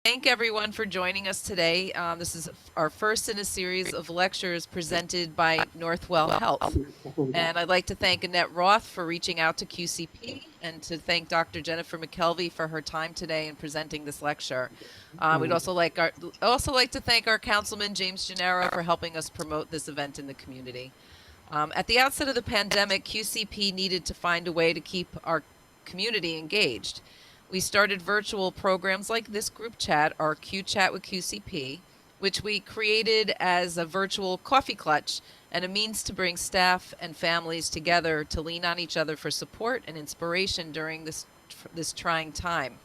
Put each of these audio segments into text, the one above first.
Thank everyone for joining us today. This is our first in a series of lectures presented by Northwell Health. And I'd like to thank Annette Roth for reaching out to QCP and to thank Dr. Jennifer McKelvey for her time today in presenting this lecture. We'd also like to thank our Councilman James Gennaro for helping us promote this event in the community. At the outset of the pandemic, QCP needed to find a way to keep our community engaged. We started virtual programs like this group chat, our Q Chat with QCP, which we created as a virtual coffee clutch and a means to bring staff and families together to lean on each other for support and inspiration during this trying time.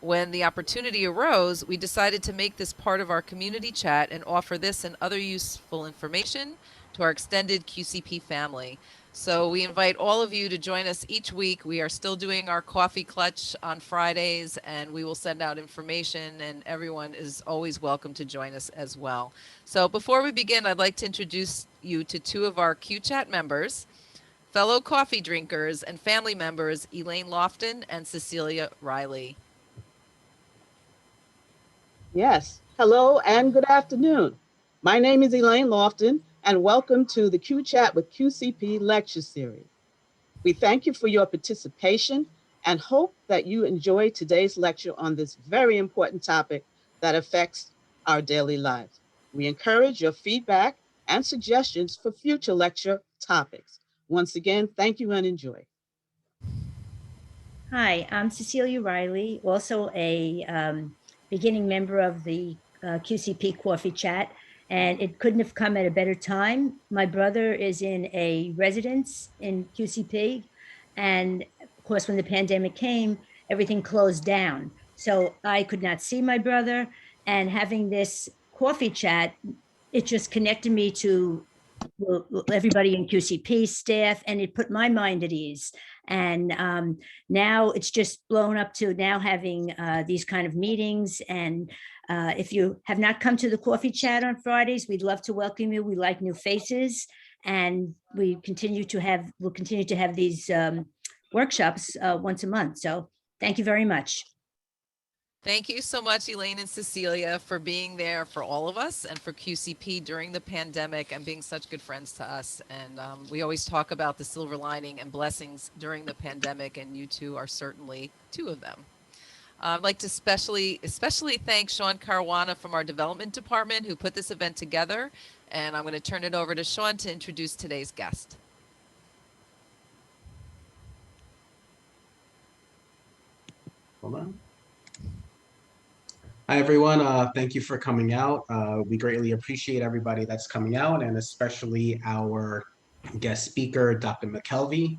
When the opportunity arose, we decided to make this part of our community chat and offer this and other useful information to our extended QCP family. So we invite all of you to join us each week. We are still doing our coffee clutch on Fridays, and we will send out information, and everyone is always welcome to join us as well. So before we begin, I'd like to introduce you to two of our Q Chat members, fellow coffee drinkers and family members, Elaine Lofton and Cecilia Riley. Yes. Hello and good afternoon. My name is Elaine Lofton, and welcome to the Q Chat with QCP lecture series. We thank you for your participation and hope that you enjoy today's lecture on this very important topic that affects our daily lives. We encourage your feedback and suggestions for future lecture topics. Once again, thank you and enjoy. Hi, I'm Cecilia Riley, also a beginning member of the QCP Coffee Chat, and it couldn't have come at a better time. My brother is in a residence in QCP, and of course, when the pandemic came, everything closed down. So I could not see my brother, and having this coffee chat, it just connected me to everybody in QCP staff, and it put my mind at ease. And now it's just blown up to now having these kind of meetings. And if you have not come to the coffee chat on Fridays, we'd love to welcome you. We like new faces, and we'll continue to have these workshops once a month. So thank you very much. Thank you so much, Elaine and Cecilia, for being there for all of us and for QCP during the pandemic and being such good friends to us. And we always talk about the silver lining and blessings during the pandemic, and you two are certainly two of them. I'd like to especially thank Sean Caruana from our development department who put this event together. And I'm going to turn it over to Sean to introduce today's guest. Hold on. Hi, everyone. Thank you for coming out. We greatly appreciate everybody that's coming out, and especially our guest speaker, Dr. McKelvey.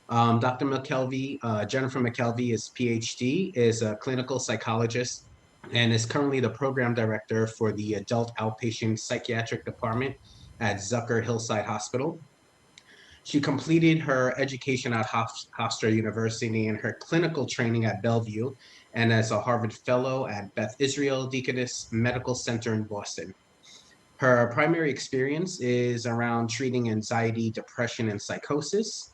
Dr. McKelvey, Jennifer McKelvey is PhD, is a clinical psychologist, and is currently the program director for the Adult Outpatient Psychiatric Department at Zucker Hillside Hospital. She completed her education at Hofstra University and her clinical training at Bellevue, and as a Harvard Fellow at Beth Israel Deaconess Medical Center in Boston. Her primary experience is around treating anxiety, depression, and psychosis.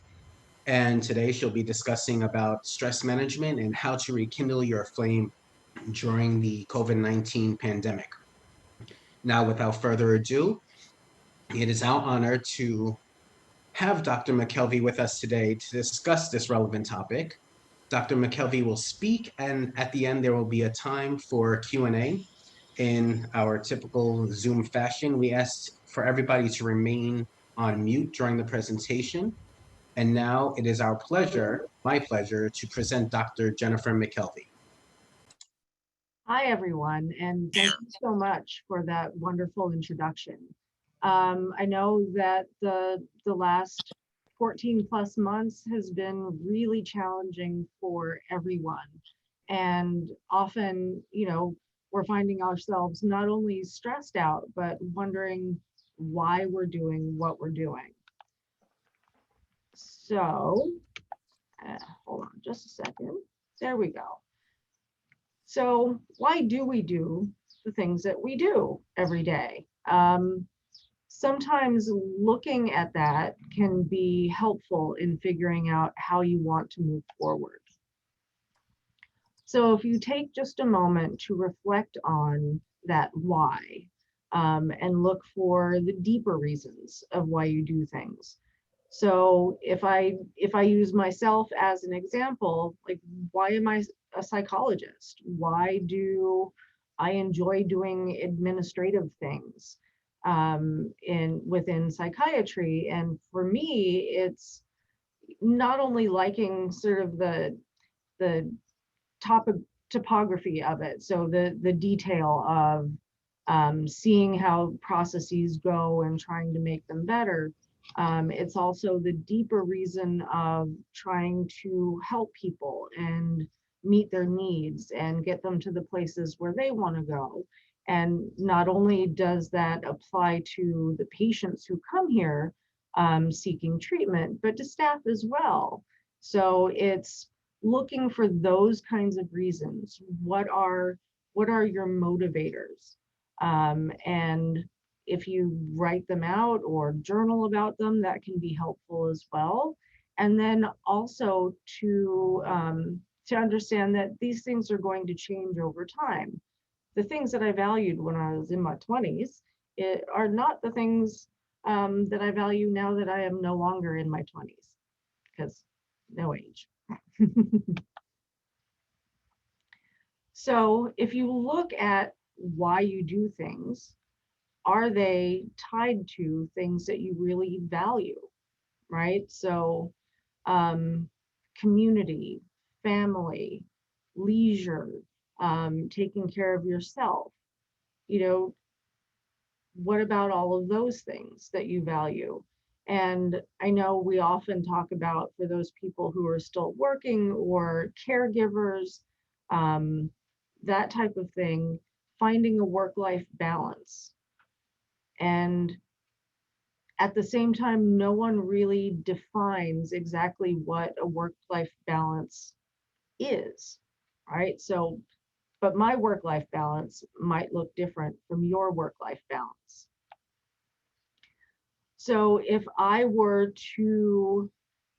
And today she'll be discussing about stress management and how to rekindle your flame during the COVID-19 pandemic. Now, without further ado, it is our honor to have Dr. McKelvey with us today to discuss this relevant topic. Dr. McKelvey will speak, and at the end, there will be a time for Q&A. In our typical Zoom fashion, we asked for everybody to remain on mute during the presentation. And now it is our pleasure, my pleasure, to present Dr. Jennifer McKelvey. Hi, everyone, and thank you so much for that wonderful introduction. I know that the last 14 plus months has been really challenging for everyone. And often, we're finding ourselves not only stressed out, but wondering why we're doing what we're doing. So, hold on just a second. There we go. So why do we do the things that we do every day? Sometimes looking at that can be helpful in figuring out how you want to move forward. So if you take just a moment to reflect on that why, and look for the deeper reasons of why you do things. So if I use myself as an example, like, why am I a psychologist? Why do I enjoy doing administrative things in within psychiatry? And for me, it's not only liking sort of the topic topography of it, so the detail of seeing how processes go and trying to make them better. It's also the deeper reason of trying to help people and meet their needs and get them to the places where they want to go. And not only does that apply to the patients who come here seeking treatment, but to staff as well. So it's looking for those kinds of reasons. What are your motivators? And if you write them out or journal about them, that can be helpful as well. And then also to understand that these things are going to change over time. The things that I valued when I was in my 20s are not the things that I value now that I am no longer in my 20s, because no age. So if you look at why you do things, are they tied to things that you really value, right? So community, family, leisure, taking care of yourself, you know, what about all of those things that you value? And I know we often talk about, for those people who are still working or caregivers, um, that type of thing, finding a work-life balance. And at the same time, no one really defines exactly what a work-life balance is, right? So, but my work-life balance might look different from your work-life balance. So if I were to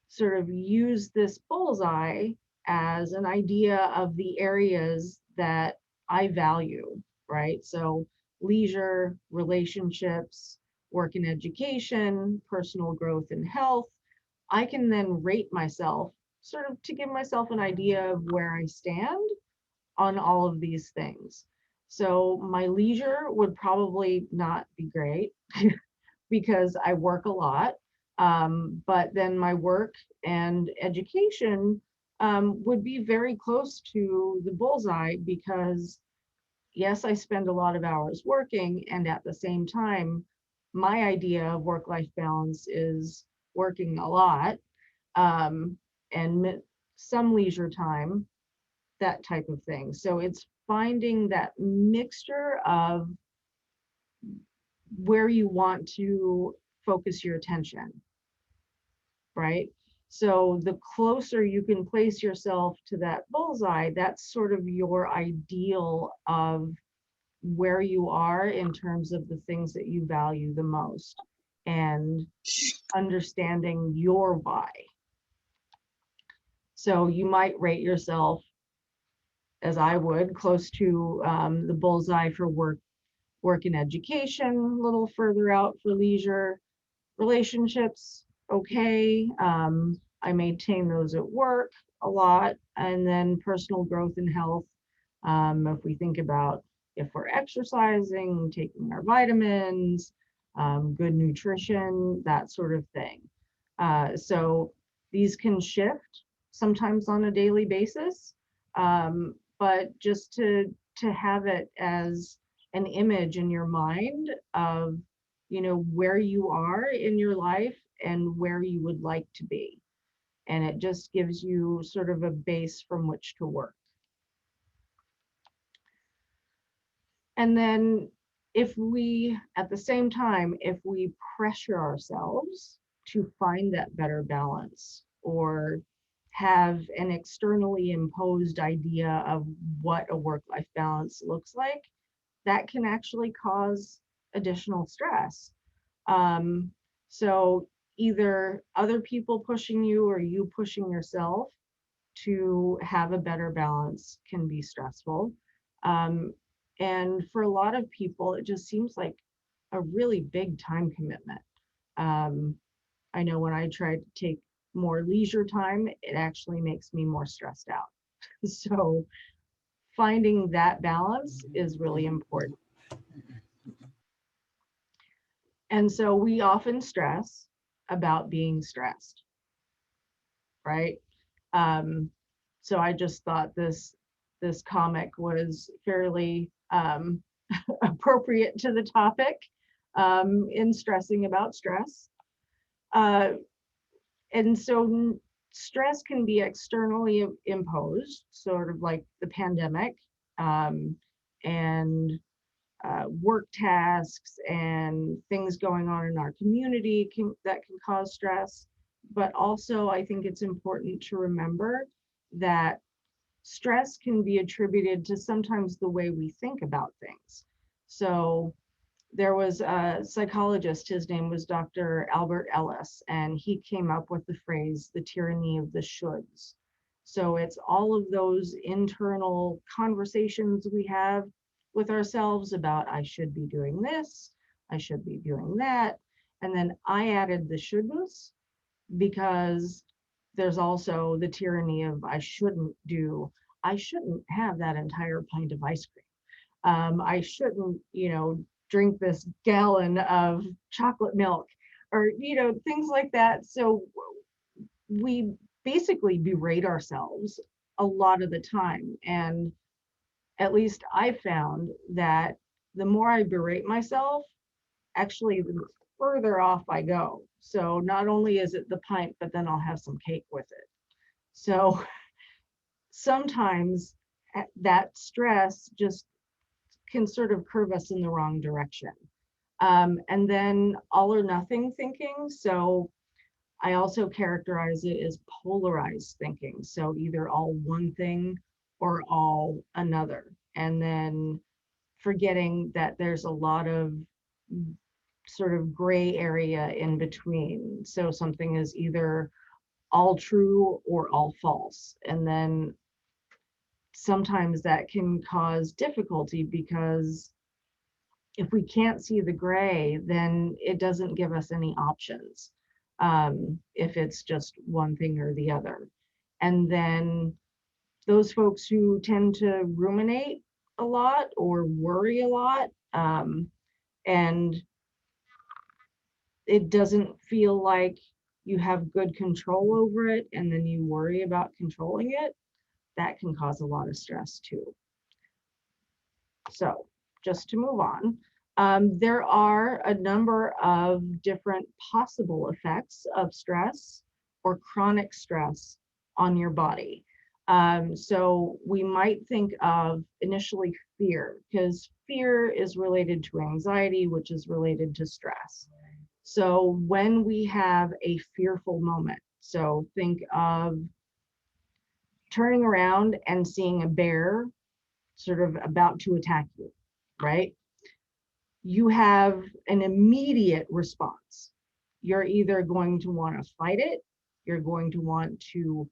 sort of use this bullseye as an idea of the areas that I value, right? So leisure, relationships, work and education, personal growth and health, I can then rate myself sort of to give myself an idea of where I stand on all of these things. So my leisure would probably not be great because I work a lot. But then my work and education would be very close to the bullseye, because yes, I spend a lot of hours working, and at the same time, my idea of work-life balance is working a lot and some leisure time, that type of thing. So it's finding that mixture of where you want to focus your attention, right? So the closer you can place yourself to that bullseye, that's sort of your ideal of where you are in terms of the things that you value the most, and understanding your why. So you might rate yourself, as I would, close to the bullseye for work and education, a little further out for leisure. Relationships, okay. I maintain those at work a lot. And then personal growth and health. If we think about if we're exercising, taking our vitamins, good nutrition, that sort of thing. So these can shift sometimes on a daily basis, but just to have it as an image in your mind of, you know, where you are in your life and where you would like to be. And it just gives you sort of a base from which to work. And then if we, at the same time, if we pressure ourselves to find that better balance, or have an externally imposed idea of what a work-life balance looks like, that can actually cause additional stress. So either other people pushing you or you pushing yourself to have a better balance can be stressful. And for a lot of people, it just seems like a really big time commitment. I know when I try to take more leisure time, it actually makes me more stressed out. So finding that balance is really important. And so we often stress about being stressed, right? So I just thought this comic was fairly appropriate to the topic in stressing about stress. And so stress can be externally imposed, sort of like the pandemic, and work tasks and things going on in our community that can cause stress. But also, I think it's important to remember that stress can be attributed to sometimes the way we think about things. So there was a psychologist, his name was Dr. Albert Ellis, and he came up with the phrase, the tyranny of the shoulds. So it's all of those internal conversations we have with ourselves about, I should be doing this, I should be doing that. And then I added the shouldn'ts because there's also the tyranny of I shouldn't have that entire pint of ice cream. I shouldn't, drink this gallon of chocolate milk or, things like that. So we basically berate ourselves a lot of the time. And at least I found that the more I berate myself, actually the further off I go. So not only is it the pint, but then I'll have some cake with it. So sometimes that stress just can sort of curve us in the wrong direction. And then all or nothing thinking. So I also characterize it as polarized thinking. So either all one thing or all another. And then forgetting that there's a lot of sort of gray area in between. So something is either all true or all false. And then sometimes that can cause difficulty because if we can't see the gray, then it doesn't give us any options if it's just one thing or the other. And then those folks who tend to ruminate a lot or worry a lot, and it doesn't feel like you have good control over it, and then you worry about controlling it, that can cause a lot of stress too. So just to move on, there are a number of different possible effects of stress or chronic stress on your body. So we might think of initially fear, because fear is related to anxiety, which is related to stress. So when we have a fearful moment, so think of turning around and seeing a bear sort of about to attack you, right? You have an immediate response. You're either going to want to fight it, you're going to want to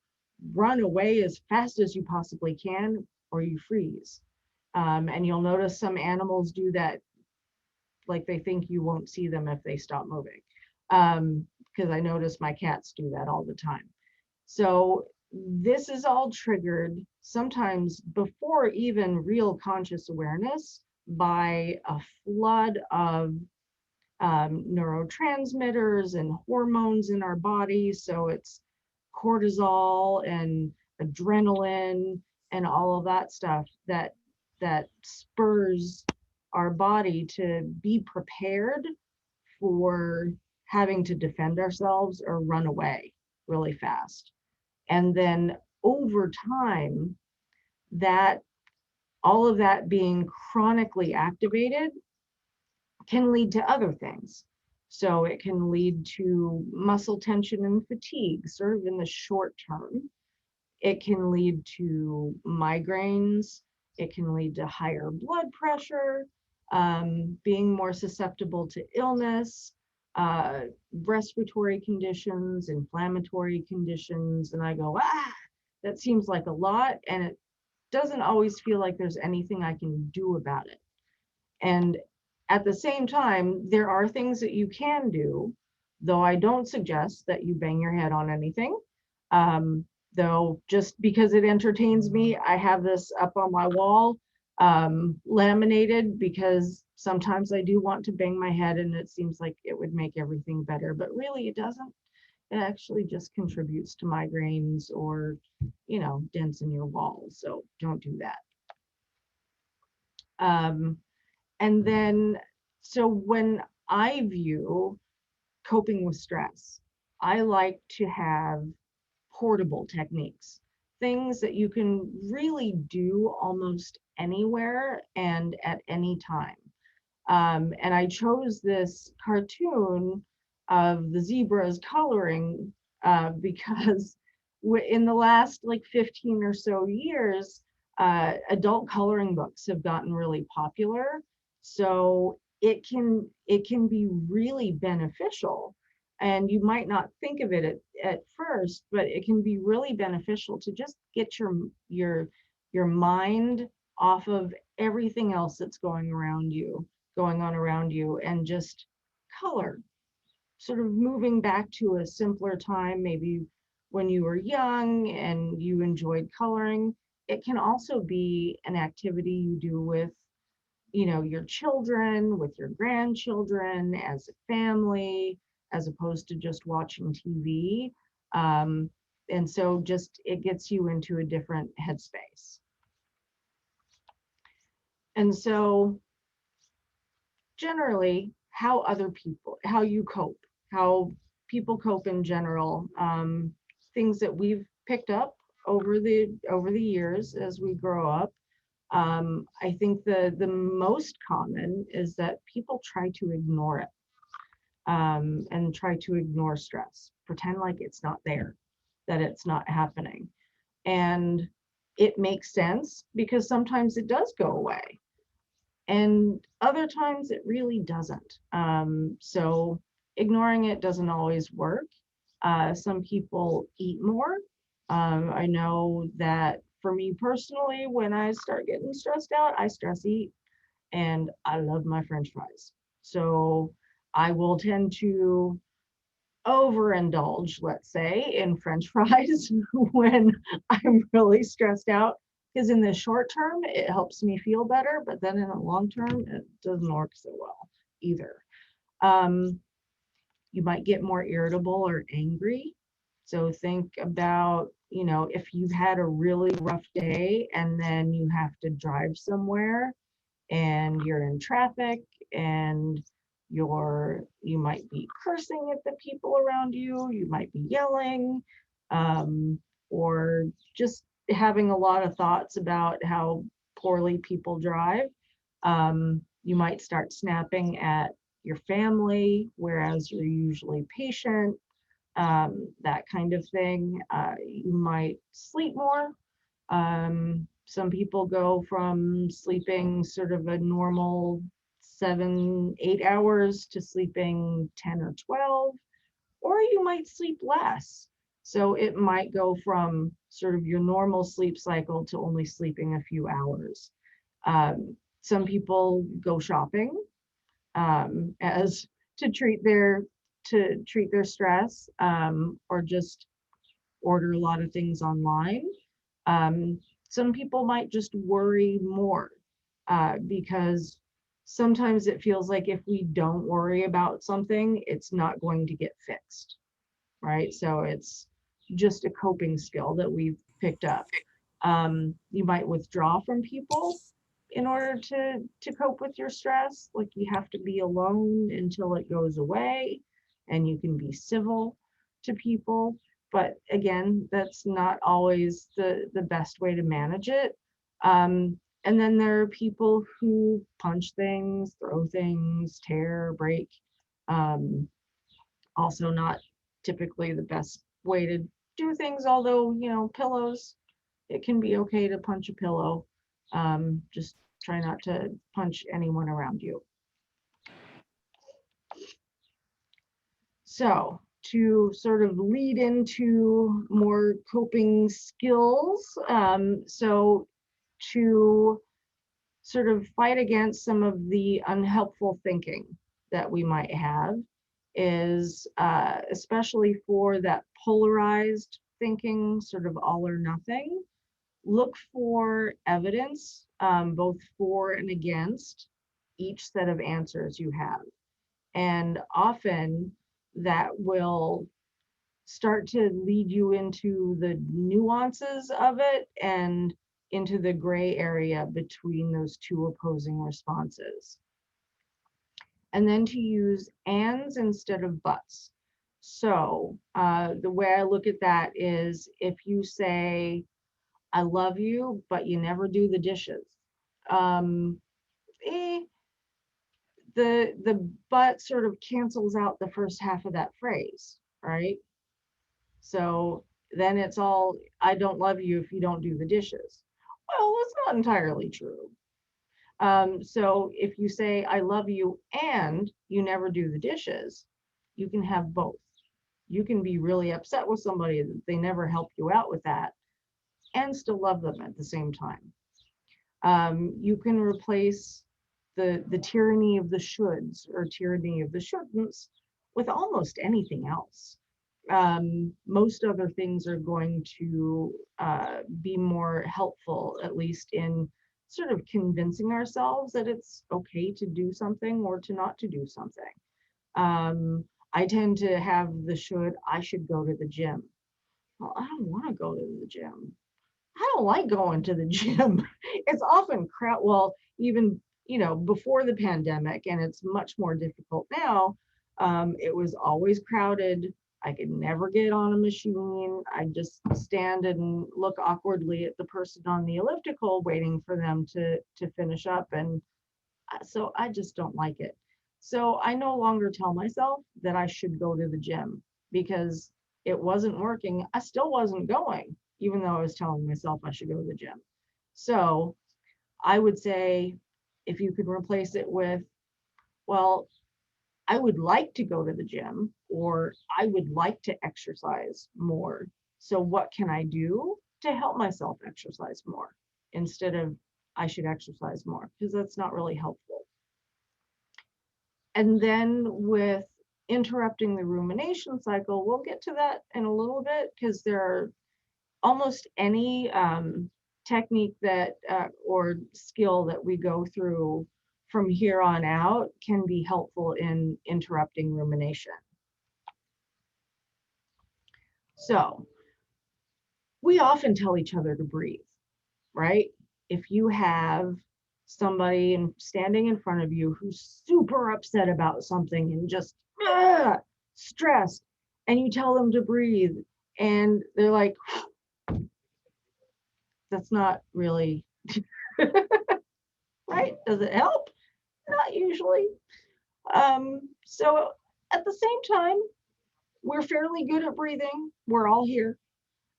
run away as fast as you possibly can, or you freeze. And you'll notice some animals do that, like they think you won't see them if they stop moving. Because I notice my cats do that all the time. So this is all triggered sometimes before even real conscious awareness by a flood of neurotransmitters and hormones in our body. So it's cortisol and adrenaline and all of that stuff that spurs our body to be prepared for having to defend ourselves or run away really fast. And then over time, that all of that being chronically activated can lead to other things. So it can lead to muscle tension and fatigue, sort of in the short term. It can lead to migraines. It can lead to higher blood pressure, being more susceptible to illness, respiratory conditions, inflammatory conditions. And I go, that seems like a lot, and it doesn't always feel like there's anything I can do about it. And at the same time, there are things that you can do, though I don't suggest that you bang your head on anything. Though just because it entertains me, I have this up on my wall, laminated, because sometimes I do want to bang my head and it seems like it would make everything better, but really it doesn't. It actually just contributes to migraines or, dents in your walls. So don't do that. And then, so when I view coping with stress, I like to have portable techniques, things that you can really do almost anywhere and at any time. And I chose this cartoon of the zebras coloring because in the last like 15 or so years, adult coloring books have gotten really popular. So it can be really beneficial. And you might not think of it at first, but it can be really beneficial to just get your mind off of everything else that's going on around you, and just color, sort of moving back to a simpler time, maybe when you were young and you enjoyed coloring. It can also be an activity you do with, your children, with your grandchildren, as a family, as opposed to just watching TV. And so just it gets you into a different headspace. And so generally, how you cope, how people cope in general, things that we've picked up over the years as we grow up. I think the most common is that people try to ignore it, and try to ignore stress, pretend like it's not there, that it's not happening. And it makes sense because sometimes it does go away. And other times it really doesn't. So ignoring it doesn't always work. Some people eat more. I know that for me personally, when I start getting stressed out, I stress eat, and I love my French fries. So I will tend to overindulge, let's say, in French fries when I'm really stressed out. Because in the short term, it helps me feel better, but then in the long term, it doesn't work so well either. You might get more irritable or angry. So think about, if you've had a really rough day and then you have to drive somewhere and you're in traffic and you might be cursing at the people around you, you might be yelling, or just having a lot of thoughts about how poorly people drive. You might start snapping at your family, whereas you're usually patient, that kind of thing. You might sleep more. Some people go from sleeping sort of a normal 7, 8 hours to sleeping 10 or 12, or you might sleep less. So it might go from sort of your normal sleep cycle to only sleeping a few hours. Some people go shopping, as to treat their stress, or just order a lot of things online. Some people might just worry more, because sometimes it feels like if we don't worry about something, it's not going to get fixed, right? So it's just a coping skill that we've picked up. You might withdraw from people in order to cope with your stress. Like, you have to be alone until it goes away, and you can be civil to people. But again, that's not always the best way to manage it. And then there are people who punch things, throw things, tear, break. Also not typically the best way to do things, although, pillows, it can be okay to punch a pillow. Just try not to punch anyone around you. So to sort of lead into more coping skills. So to sort of fight against some of the unhelpful thinking that we might have is especially for that polarized thinking, sort of all or nothing, look for evidence, both for and against each set of answers you have. And often that will start to lead you into the nuances of it and into the gray area between those two opposing responses. And then to use ands instead of buts. So the way I look at that is if you say, I love you, but you never do the dishes. The but sort of cancels out the first half of that phrase, right? So then it's all, I don't love you if you don't do the dishes. Well, that's not entirely true. So if you say, I love you and you never do the dishes, you can have both. You can be really upset with somebody that they never helped you out with that and still love them at the same time. You can replace the tyranny of the shoulds or tyranny of the shouldn'ts with almost anything else. Most other things are going to be more helpful, at least in sort of convincing ourselves that it's okay to do something or to not to do something. I tend to have the I should go to the gym. Well, I don't want to go to the gym. I don't like going to the gym. It's often crowd. Well, even, before the pandemic, and it's much more difficult now. It was always crowded. I could never get on a machine. I just stand and look awkwardly at the person on the elliptical waiting for them to finish up. And so I just don't like it. So I no longer tell myself that I should go to the gym because it wasn't working. I still wasn't going, even though I was telling myself I should go to the gym. So I would say if you could replace it with, well, I would like to go to the gym, or I would like to exercise more. So what can I do to help myself exercise more instead of I should exercise more, because that's not really helpful. And then with interrupting the rumination cycle, we'll get to that in a little bit, because there are almost any technique that or skill that we go through from here on out can be helpful in interrupting rumination. So we often tell each other to breathe, right? If you have somebody standing in front of you who's super upset about something and just stressed, and you tell them to breathe, and they're like, that's not really right? Does it help? Not usually. So at the same time, we're fairly good at breathing. We're all here.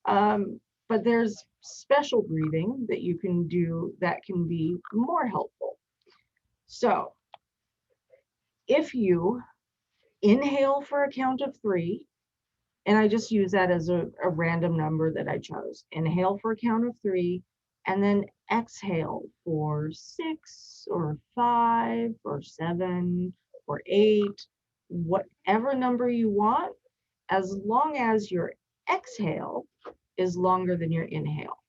But there's special breathing that you can do that can be more helpful. So if you inhale for a count of 3, and I just use that as a random number that I chose, inhale for a count of 3, and then exhale for 6 or 5 or 7 or 8, whatever number you want, as long as your exhale is longer than your inhale,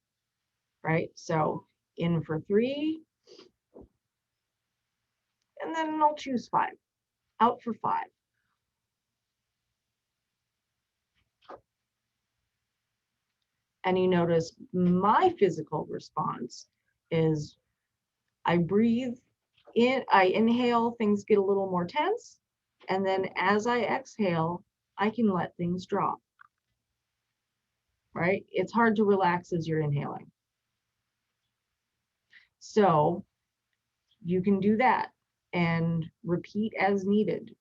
right? So in for 3, and then I'll choose 5, out for 5. And you notice my physical response is I breathe in, I inhale, things get a little more tense. And then as I exhale, I can let things drop, right? It's hard to relax as you're inhaling. So you can do that and repeat as needed,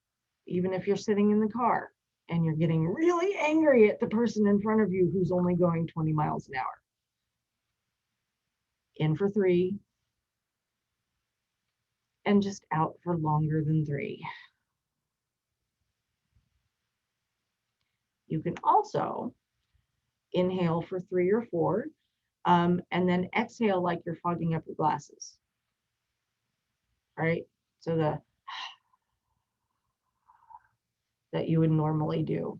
even if you're sitting in the car and you're getting really angry at the person in front of you who's only going 20 miles an hour. In for 3, and just out for longer than 3. You can also inhale for 3 or 4, and then exhale like you're fogging up your glasses. Right? So that you would normally do.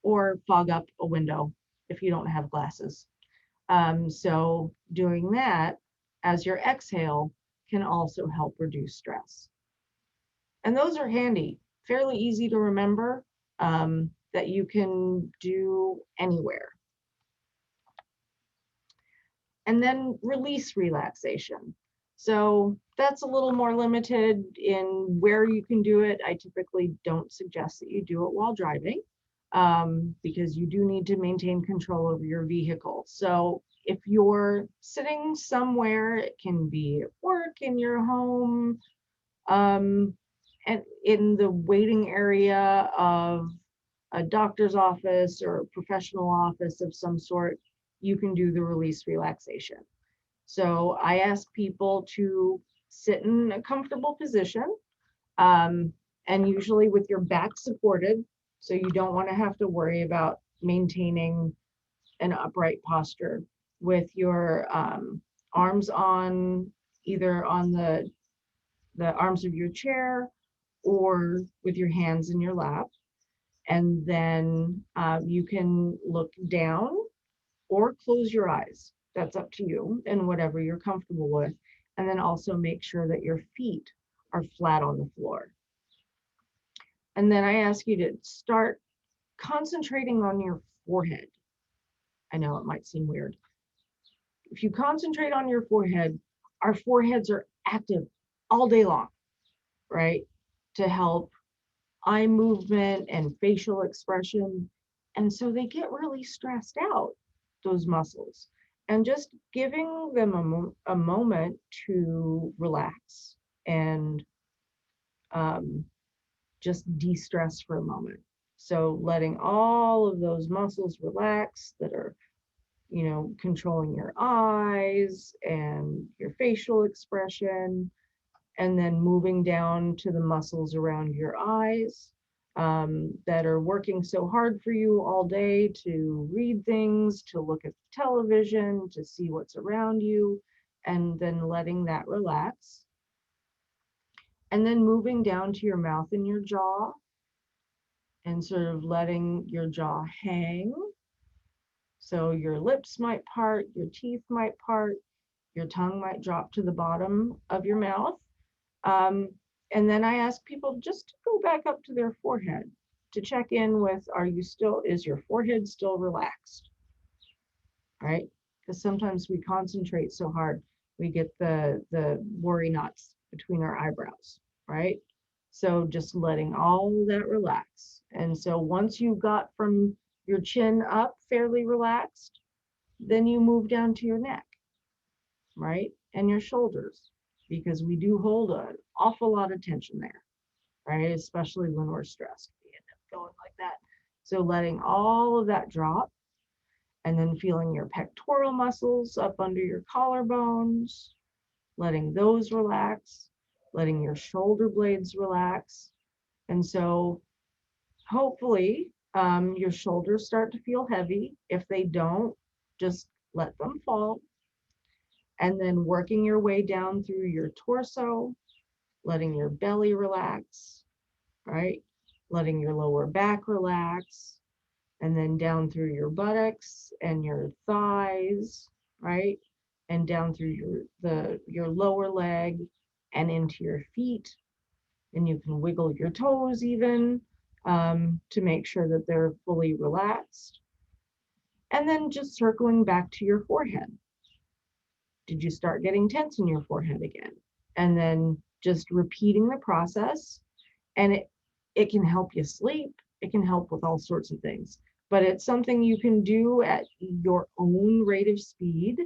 Or fog up a window if you don't have glasses. So doing that as your exhale can also help reduce stress. And those are handy, fairly easy to remember, that you can do anywhere. And then release relaxation. So that's a little more limited in where you can do it. I typically don't suggest that you do it while driving, because you do need to maintain control over your vehicle. So if you're sitting somewhere, it can be at work, in your home, and in the waiting area of a doctor's office or a professional office of some sort, you can do the release relaxation. So I ask people to sit in a comfortable position, and usually with your back supported. So you don't want to have to worry about maintaining an upright posture with your arms on either on the arms of your chair or with your hands in your lap. And then you can look down or close your eyes. That's up to you and whatever you're comfortable with. And then also make sure that your feet are flat on the floor. And then I ask you to start concentrating on your forehead. I know it might seem weird. If you concentrate on your forehead, our foreheads are active all day long, right? To help eye movement and facial expression. And so they get really stressed out, those muscles. And just giving them a moment to relax and just de-stress for a moment. So letting all of those muscles relax that are, controlling your eyes and your facial expression, and then moving down to the muscles around your eyes that are working so hard for you all day to read things, to look at the television, to see what's around you, and then letting that relax. And then moving down to your mouth and your jaw, and sort of letting your jaw hang. So your lips might part, your teeth might part, your tongue might drop to the bottom of your mouth. And then I ask people just to go back up to their forehead to check in with, is your forehead still relaxed? Right? Because sometimes we concentrate so hard, we get the worry knots between our eyebrows, right? So just letting all that relax. And so once you got from your chin up fairly relaxed, then you move down to your neck, right? And your shoulders, because we do hold an awful lot of tension there, right? Especially when we're stressed, we end up going like that. So letting all of that drop, and then feeling your pectoral muscles up under your collarbones, letting those relax, letting your shoulder blades relax. And so hopefully your shoulders start to feel heavy. If they don't, just let them fall. And then working your way down through your torso, letting your belly relax, right? Letting your lower back relax, and then down through your buttocks and your thighs, right? And down through your lower leg and into your feet. And you can wiggle your toes even to make sure that they're fully relaxed. And then just circling back to your forehead. Did you start getting tense in your forehead again? And then just repeating the process. And it can help you sleep. It can help with all sorts of things. But it's something you can do at your own rate of speed.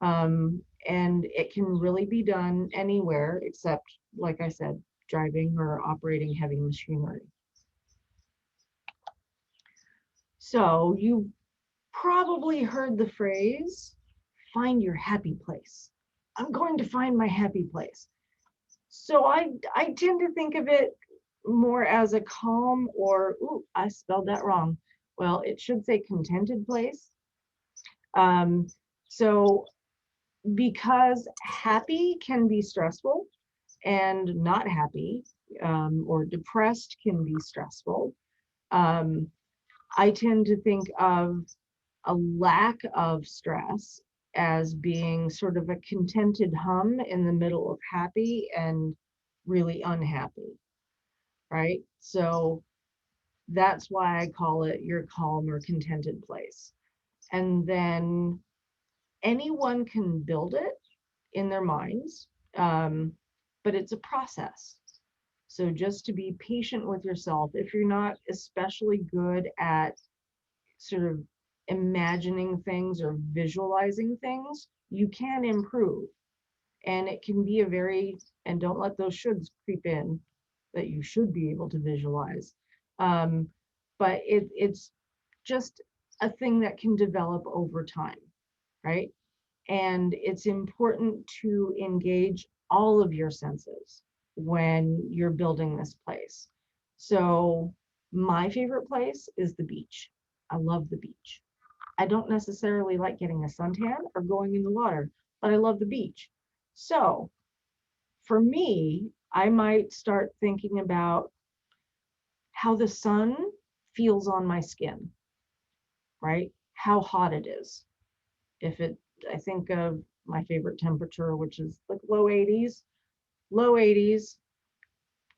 And it can really be done anywhere except, like I said, driving or operating heavy machinery. So you probably heard the phrase, find your happy place. I'm going to find my happy place. So I tend to think of it more as a calm or, ooh, I spelled that wrong. Well, it should say contented place. So because happy can be stressful and not happy, or depressed can be stressful, um, I tend to think of a lack of stress as being sort of a contented hum in the middle of happy and really unhappy, right? So that's why I call it your calm or contented place. And then anyone can build it in their minds, but it's a process. So just to be patient with yourself, if you're not especially good at sort of imagining things or visualizing things, you can improve. And it can be a very, and don't let those shoulds creep in, that you should be able to visualize. Um, but it's just a thing that can develop over time, right? And it's important to engage all of your senses when you're building this place. So my favorite place is the beach. I love the beach. I don't necessarily like getting a suntan or going in the water, but I love the beach. So for me, I might start thinking about how the sun feels on my skin, right? How hot it is. If it, I think of my favorite temperature, which is like low 80s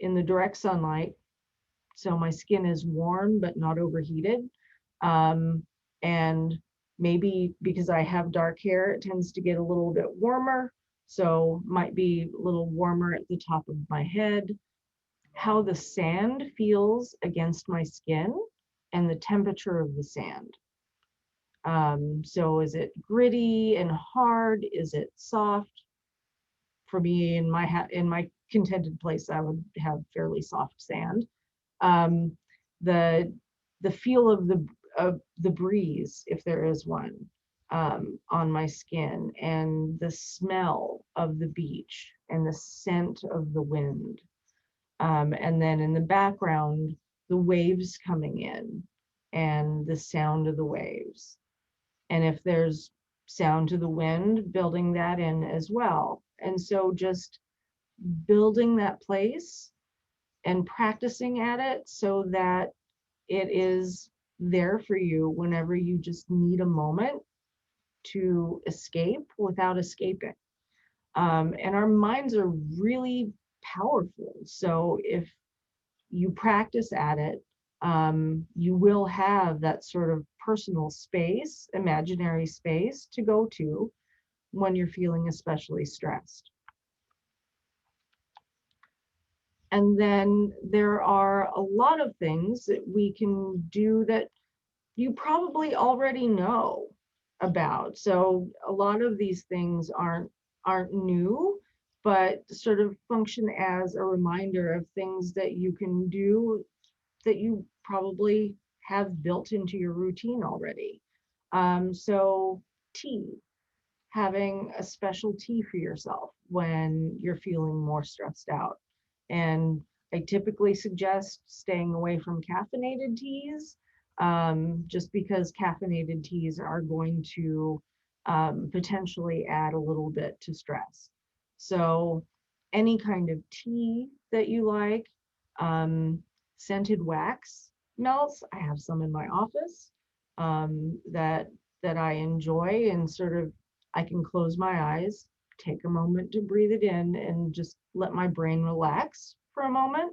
in the direct sunlight. So my skin is warm, but not overheated. And maybe because I have dark hair, it tends to get a little bit warmer. So might be a little warmer at the top of my head. How the sand feels against my skin and the temperature of the sand. So is it gritty and hard? Is it soft? For me, in my contented place, I would have fairly soft sand. Um, the the feel of the breeze, if there is one, on my skin, and the smell of the beach and the scent of the wind. And then in the background, the waves coming in and the sound of the waves. And if there's sound to the wind, building that in as well. And so just building that place and practicing at it so that it is there for you whenever you just need a moment to escape without escaping. And our minds are really powerful. So if you practice at it, you will have that sort of personal space, imaginary space to go to when you're feeling especially stressed. And then there are a lot of things that we can do that you probably already know about. So a lot of these things aren't new, but sort of function as a reminder of things that you can do that you probably have built into your routine already. So tea, having a special tea for yourself when you're feeling more stressed out. And I typically suggest staying away from caffeinated teas, just because caffeinated teas are going to potentially add a little bit to stress. So any kind of tea that you like, scented wax melts. I have some in my office, that I enjoy, and sort of I can close my eyes, take a moment to breathe it in, and just let my brain relax for a moment.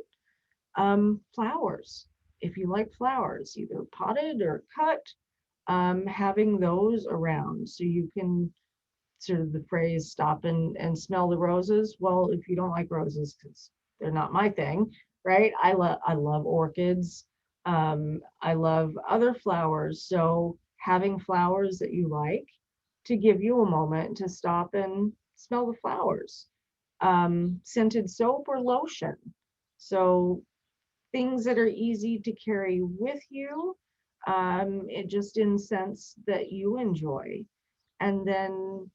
Flowers, if you like flowers, either potted or cut, having those around so you can sort of the phrase stop and smell the roses. Well, if you don't like roses, because they're not my thing, right? I love orchids. I love other flowers. So having flowers that you like to give you a moment to stop and smell the flowers. Scented soap or lotion. So things that are easy to carry with you, it just in scents that you enjoy. And then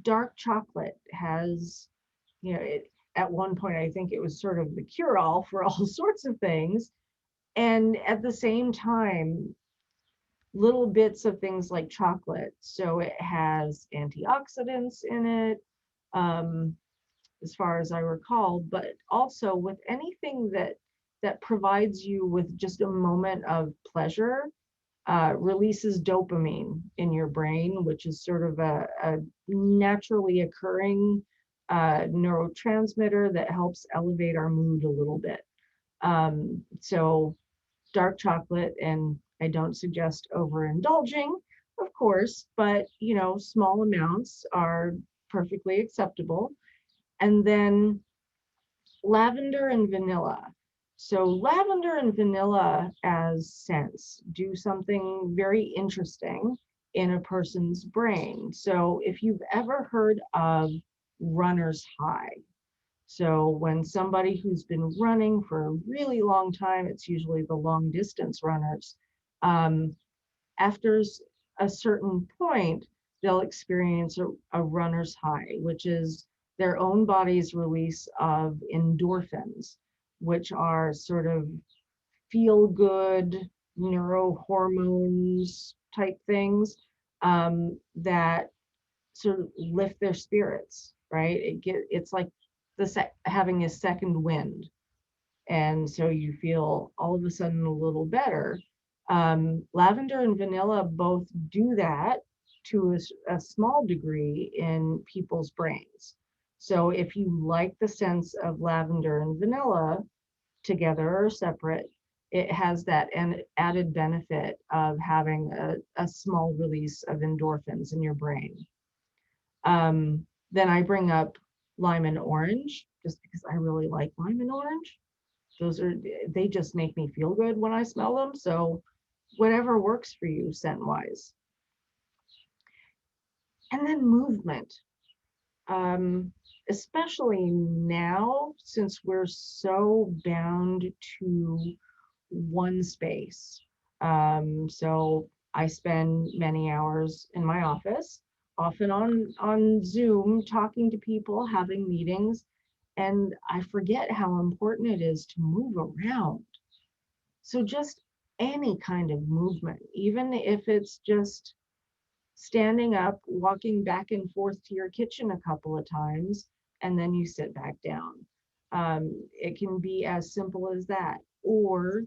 dark chocolate has, at one point, I think it was sort of the cure-all for all sorts of things. And at the same time, little bits of things like chocolate. So it has antioxidants in it, as far as I recall, but also with anything that provides you with just a moment of pleasure, releases dopamine in your brain, which is sort of a naturally occurring neurotransmitter that helps elevate our mood a little bit. So dark chocolate, and I don't suggest overindulging, of course, but small amounts are perfectly acceptable. And then lavender and vanilla. So lavender and vanilla as scents do something very interesting in a person's brain. So if you've ever heard of runner's high, so when somebody who's been running for a really long time, it's usually the long distance runners, um, after a certain point, they'll experience a runner's high, which is their own body's release of endorphins, which are sort of feel good neurohormones type things, that sort of lift their spirits, right? It's like having a second wind, and so you feel all of a sudden a little better. Lavender and vanilla both do that to a small degree in people's brains. So if you like the sense of lavender and vanilla together or separate, it has that added benefit of having a small release of endorphins in your brain. Then I bring up lime and orange just because I really like lime and orange. They just make me feel good when I smell them. So whatever works for you scent wise. And then movement, especially now since we're so bound to one space. So I spend many hours in my office, often on Zoom, talking to people, having meetings, and I forget how important it is to move around. So just any kind of movement, even if it's just standing up, walking back and forth to your kitchen a couple of times, and then you sit back down. It can be as simple as that. Or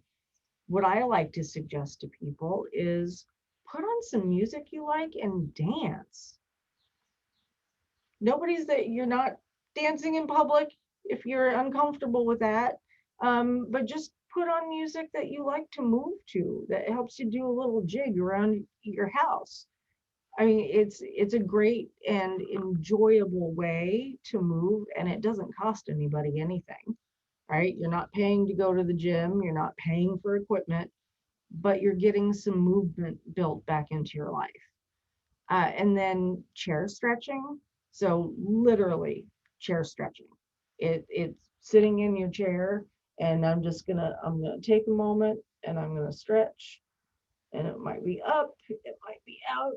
what I like to suggest to people is put on some music you like and dance. You're not dancing in public if you're uncomfortable with that. But just put on music that you like to move to, that helps you do a little jig around your house. I mean, it's a great and enjoyable way to move, and it doesn't cost anybody anything, right? You're not paying to go to the gym, you're not paying for equipment, but you're getting some movement built back into your life. And then chair stretching. So literally chair stretching. It's sitting in your chair, and I'm gonna take a moment and I'm gonna stretch. And it might be up, it might be out,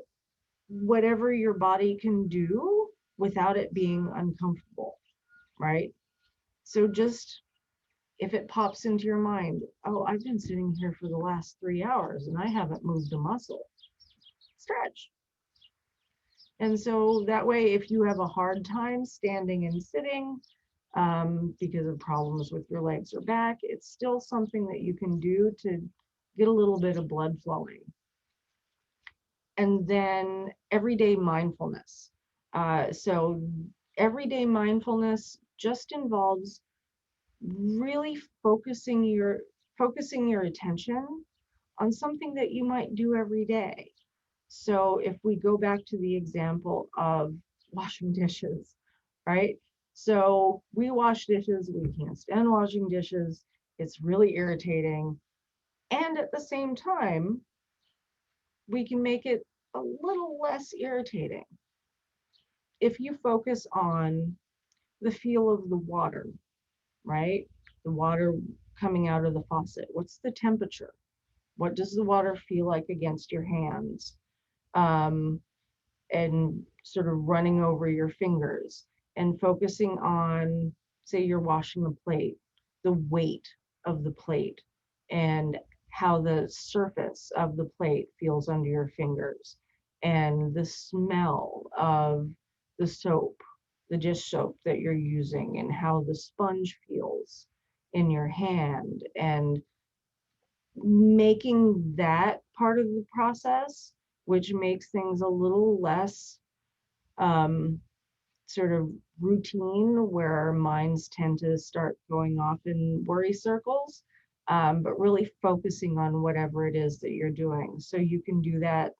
whatever your body can do without it being uncomfortable, right? So just if it pops into your mind, oh, I've been sitting here for the last 3 hours and I haven't moved a muscle, stretch. And so that way, if you have a hard time standing and sitting because of problems with your legs or back, it's still something that you can do to get a little bit of blood flowing. And then everyday mindfulness. So everyday mindfulness just involves really focusing your attention on something that you might do every day. So if we go back to the example of washing dishes, right? So we wash dishes, we can't stand washing dishes. It's really irritating. And at the same time, we can make it a little less irritating if you focus on the feel of the water, right? The water coming out of the faucet. What's the temperature? What does the water feel like against your hands? And sort of running over your fingers and focusing on say you're washing a plate, the weight of the plate and how the surface of the plate feels under your fingers, and the smell of the soap, the dish soap that you're using, and how the sponge feels in your hand, and making that part of the process, which makes things a little less um, sort of routine, where our minds tend to start going off in worry circles, but really focusing on whatever it is that you're doing. So you can do that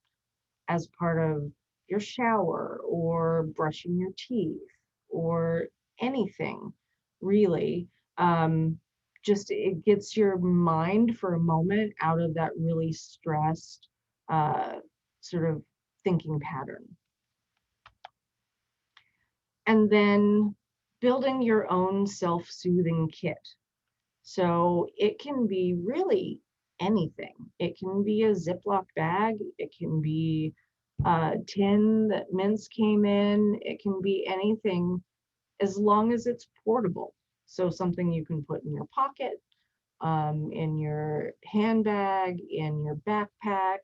as part of your shower or brushing your teeth or anything really. Just it gets your mind for a moment out of that really stressed uh, sort of thinking pattern. And then building your own self-soothing kit. So it can be really anything. It can be a Ziploc bag. It can be a tin that mints came in. It can be anything as long as it's portable. So something you can put in your pocket, in your handbag, in your backpack,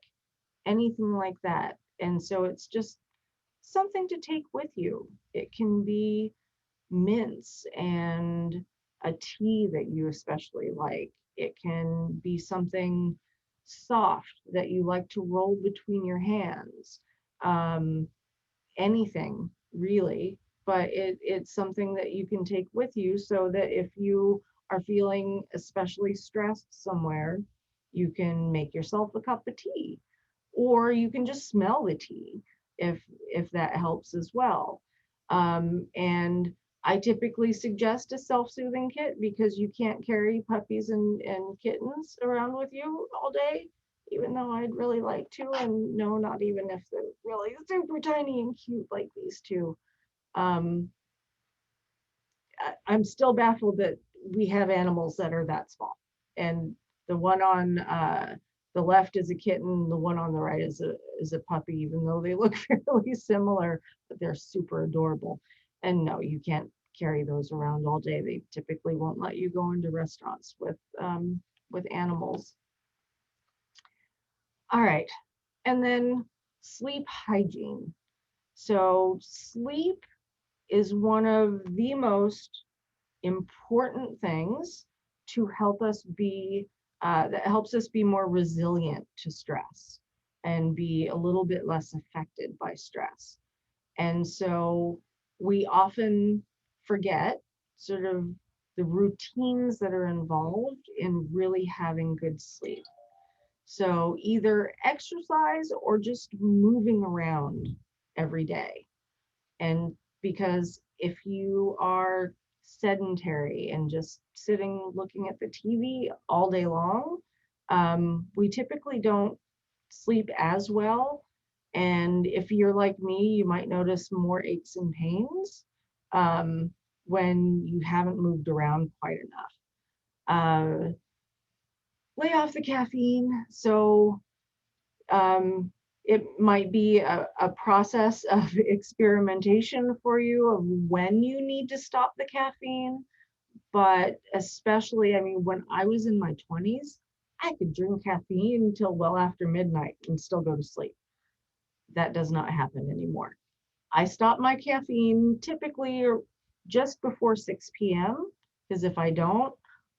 anything like that. And so it's just something to take with you. It can be mints and a tea that you especially like. It can be something soft that you like to roll between your hands. Um, Anything really, but it's something that you can take with you, so that if you are feeling especially stressed somewhere, you can make yourself a cup of tea, or you can just smell the tea if that helps as well. And I typically suggest a self-soothing kit, because you can't carry puppies and kittens around with you all day, even though I'd really like to, and no, not even if they're really super tiny and cute like these two. Um, I'm still baffled that we have animals that are that small. And the one on the left is a kitten, the one on the right is a puppy, even though they look fairly similar, but they're super adorable. And no, you can't carry those around all day. They typically won't let you go into restaurants with animals. All right, and then sleep hygiene. So sleep is one of the most important things to help us be, that helps us be more resilient to stress and be a little bit less affected by stress. And so we often forget sort of the routines that are involved in really having good sleep. So either exercise or just moving around every day. And because if you are sedentary and just sitting looking at the TV all day long, we typically don't sleep as well. And if you're like me, you might notice more aches and pains um, when you haven't moved around quite enough. Lay off the caffeine. So um, it might be a process of experimentation for you of when you need to stop the caffeine. But especially, I mean, when I was in my 20s, I could drink caffeine until well after midnight and still go to sleep. That does not happen anymore. I stop my caffeine typically just before 6 p.m. because if I don't,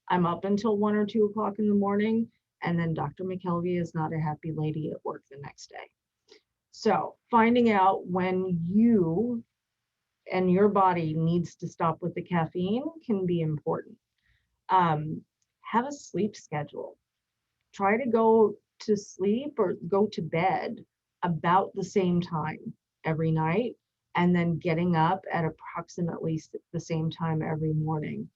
I'm up until 1 or 2 o'clock in the morning, and then Dr. McKelvey is not a happy lady at work the next day. So finding out when you and your body needs to stop with the caffeine can be important. Have a sleep schedule. Try to go to sleep or go to bed about the same time every night, and then getting up at approximately the same time every morning.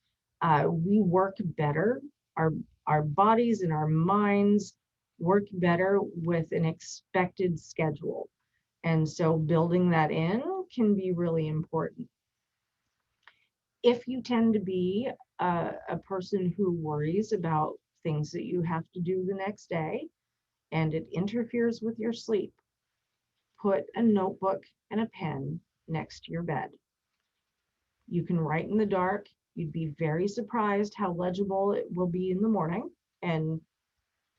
We work better. Our, our bodies and our minds work better with an expected schedule. And so building that in can be really important. If you tend to be a person who worries about things that you have to do the next day and it interferes with your sleep, put a notebook and a pen next to your bed. You can write in the dark, You'd be very surprised how legible it will be in the morning, and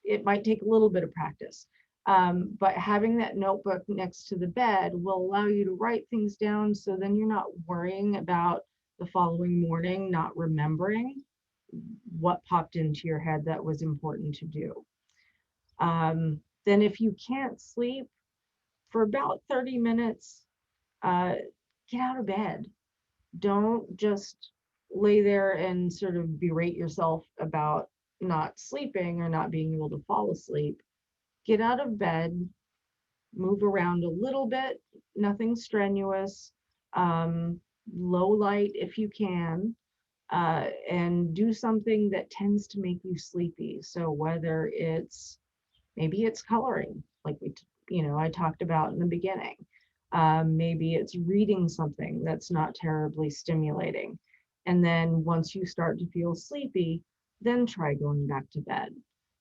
it might take a little bit of practice. But having that notebook next to the bed will allow you to write things down, so then you're not worrying about the following morning not remembering what popped into your head that was important to do. Then if you can't sleep for about 30 minutes, get out of bed. Don't just lay there and sort of berate yourself about not sleeping or not being able to fall asleep. Get out of bed, move around a little bit, nothing strenuous, low light if you can, and do something that tends to make you sleepy. So whether maybe it's coloring, like I talked about in the beginning. Maybe it's reading something that's not terribly stimulating. And then once you start to feel sleepy, then try going back to bed.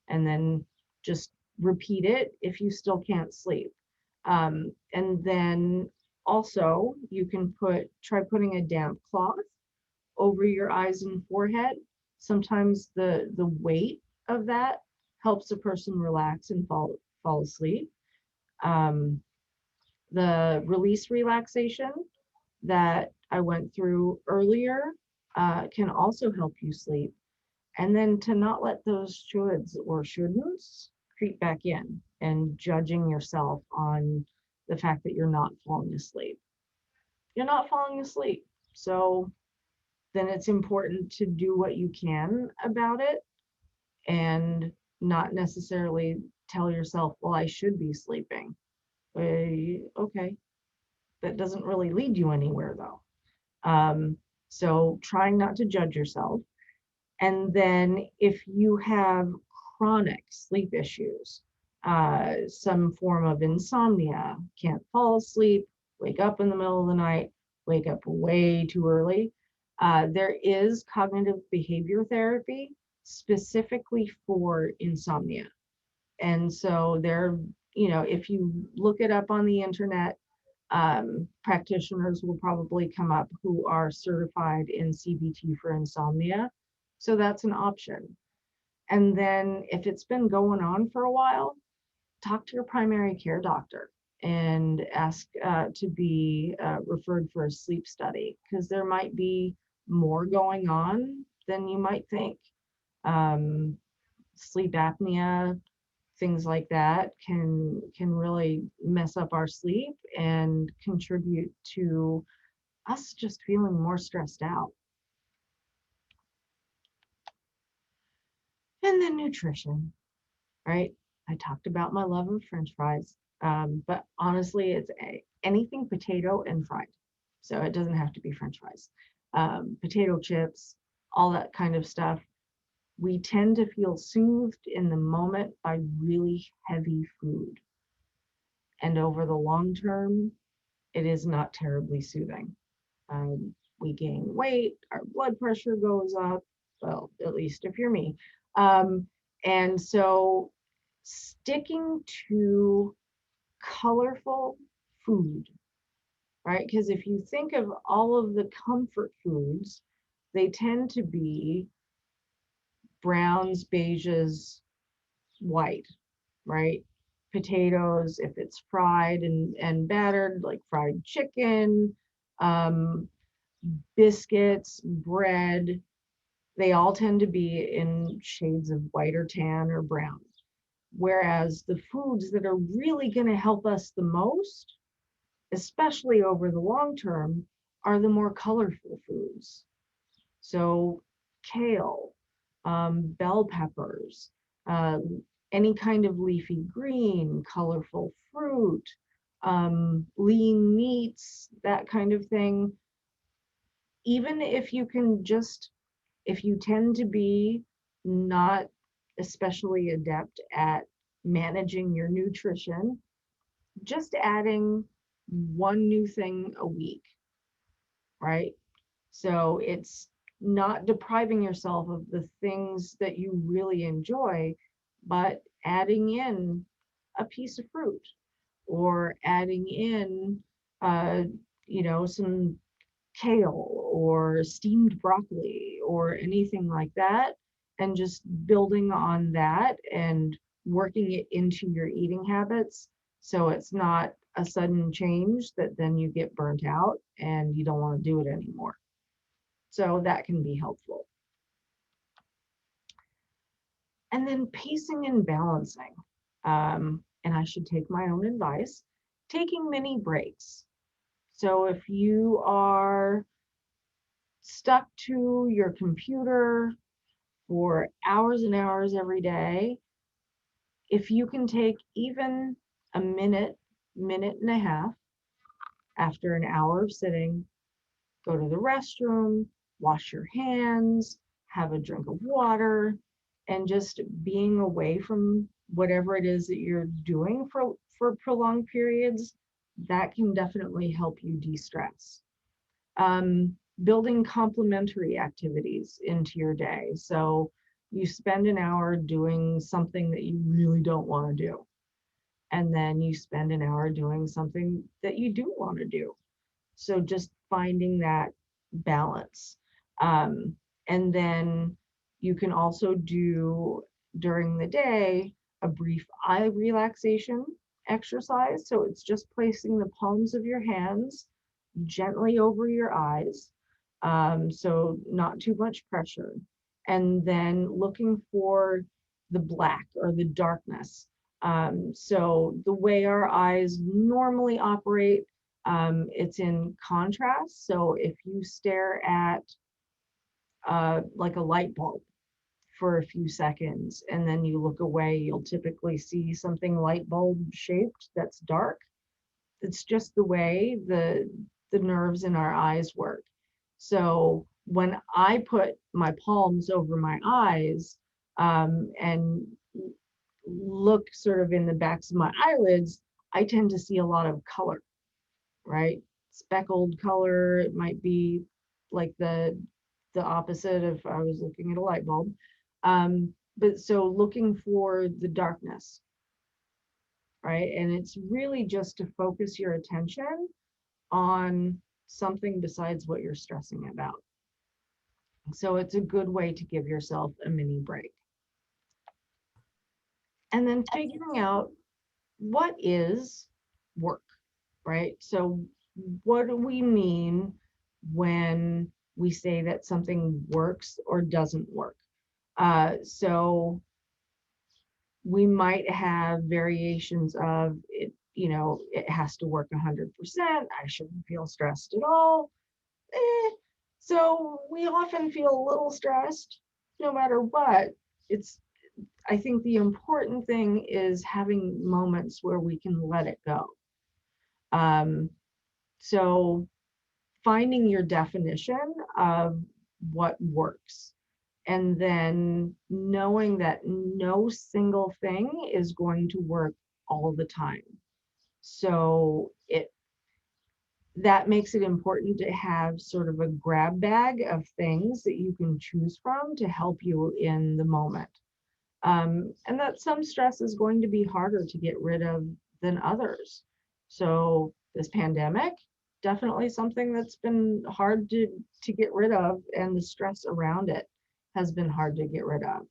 And then just repeat it if you still can't sleep. And then also you can try putting a damp cloth over your eyes and forehead. Sometimes the weight of that helps a person relax and fall asleep. The release relaxation that I went through earlier can also help you sleep. And then to not let those shoulds or shouldn'ts creep back in and judging yourself on the fact that you're not falling asleep. You're not falling asleep. So then it's important to do what you can about it and not necessarily tell yourself, well, I should be sleeping. Okay, that doesn't really lead you anywhere though. So trying not to judge yourself. And then if you have chronic sleep issues, some form of insomnia, can't fall asleep, wake up in the middle of the night, wake up way too early, there is cognitive behavior therapy specifically for insomnia. And so if you look it up on the internet, practitioners will probably come up who are certified in CBT for insomnia. So that's an option. And then if it's been going on for a while, talk to your primary care doctor and ask to be referred for a sleep study, because there might be more going on than you might think. Sleep apnea, things like that can really mess up our sleep and contribute to us just feeling more stressed out. And then nutrition, right? I talked about my love of French fries, but honestly, it's anything potato and fried. So it doesn't have to be French fries. Potato chips, all that kind of stuff. We tend to feel soothed in the moment by really heavy food. And over the long term, it is not terribly soothing. We gain weight, our blood pressure goes up, well, at least if you're me. And so sticking to colorful food, right? Because if you think of all of the comfort foods, they tend to be browns, beiges, white, right? Potatoes, if it's fried and battered, like fried chicken, biscuits, bread, they all tend to be in shades of white or tan or brown. Whereas the foods that are really going to help us the most, especially over the long term, are the more colorful foods. So kale, bell peppers, any kind of leafy green, colorful fruit, lean meats, that kind of thing. Even if you tend to be not especially adept at managing your nutrition, just adding one new thing a week, right? So it's not depriving yourself of the things that you really enjoy, but adding in a piece of fruit or adding in, some kale or steamed broccoli or anything like that, and just building on that and working it into your eating habits, so it's not a sudden change that then you get burnt out and you don't want to do it anymore. So that can be helpful. And then pacing and balancing. And I should take my own advice, taking mini breaks. So if you are stuck to your computer for hours and hours every day, if you can take even a minute, minute and a half after an hour of sitting, go to the restroom, wash your hands, have a drink of water, and just being away from whatever it is that you're doing for prolonged periods, that can definitely help you de-stress. Building complementary activities into your day. So you spend an hour doing something that you really don't want to do, and then you spend an hour doing something that you do want to do. So just finding that balance. And then you can also do during the day a brief eye relaxation exercise. So it's just placing the palms of your hands gently over your eyes, so not too much pressure. And then looking for the black or the darkness. So the way our eyes normally operate, it's in contrast. So if you stare at like a light bulb for a few seconds and then you look away, you'll typically see something light bulb shaped that's dark. It's just the way the nerves in our eyes work. So when I put my palms over my eyes, and look sort of in the backs of my eyelids, I tend to see a lot of color, right? Speckled color. It might be like the opposite if I was looking at a light bulb. But so looking for the darkness, right? And it's really just to focus your attention on something besides what you're stressing about. So it's a good way to give yourself a mini break. And then figuring out what is work, right? So what do we mean when we say that something works or doesn't work? So we might have variations of it, it has to work 100%. I shouldn't feel stressed at all. So we often feel a little stressed no matter what. I think the important thing is having moments where we can let it go. So finding your definition of what works, and then knowing that no single thing is going to work all the time. So that makes it important to have sort of a grab bag of things that you can choose from to help you in the moment. And that some stress is going to be harder to get rid of than others. So this pandemic, definitely something that's been hard to get rid of, and the stress around it has been hard to get rid of.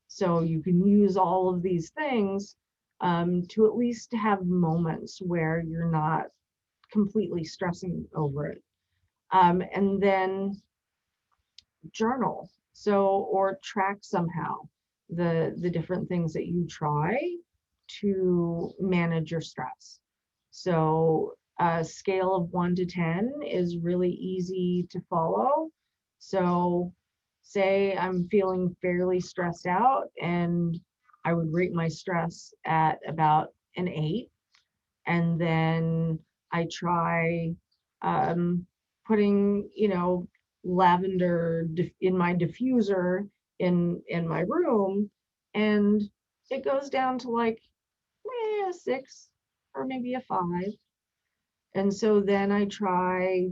So you can use all of these things to at least have moments where you're not completely stressing over it. And then journal, or track somehow the different things that you try to manage your stress. So a scale of 1 to 10 is really easy to follow. So say I'm feeling fairly stressed out, and I would rate my stress at about an 8. And then I try putting, lavender in my diffuser in my room, and it goes down to like a 6 or maybe a 5. And so then I try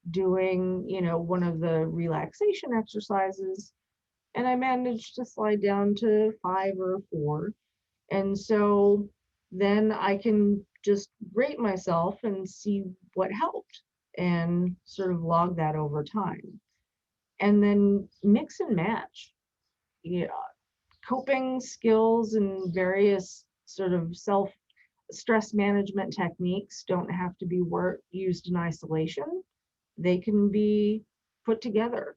doing, one of the relaxation exercises, and I managed to slide down to 5 or a 4. And so then I can just rate myself and see what helped. and sort of log that over time. And then mix and match, you know, coping skills and various sort of self stress management techniques don't have to be used in isolation. They can be put together,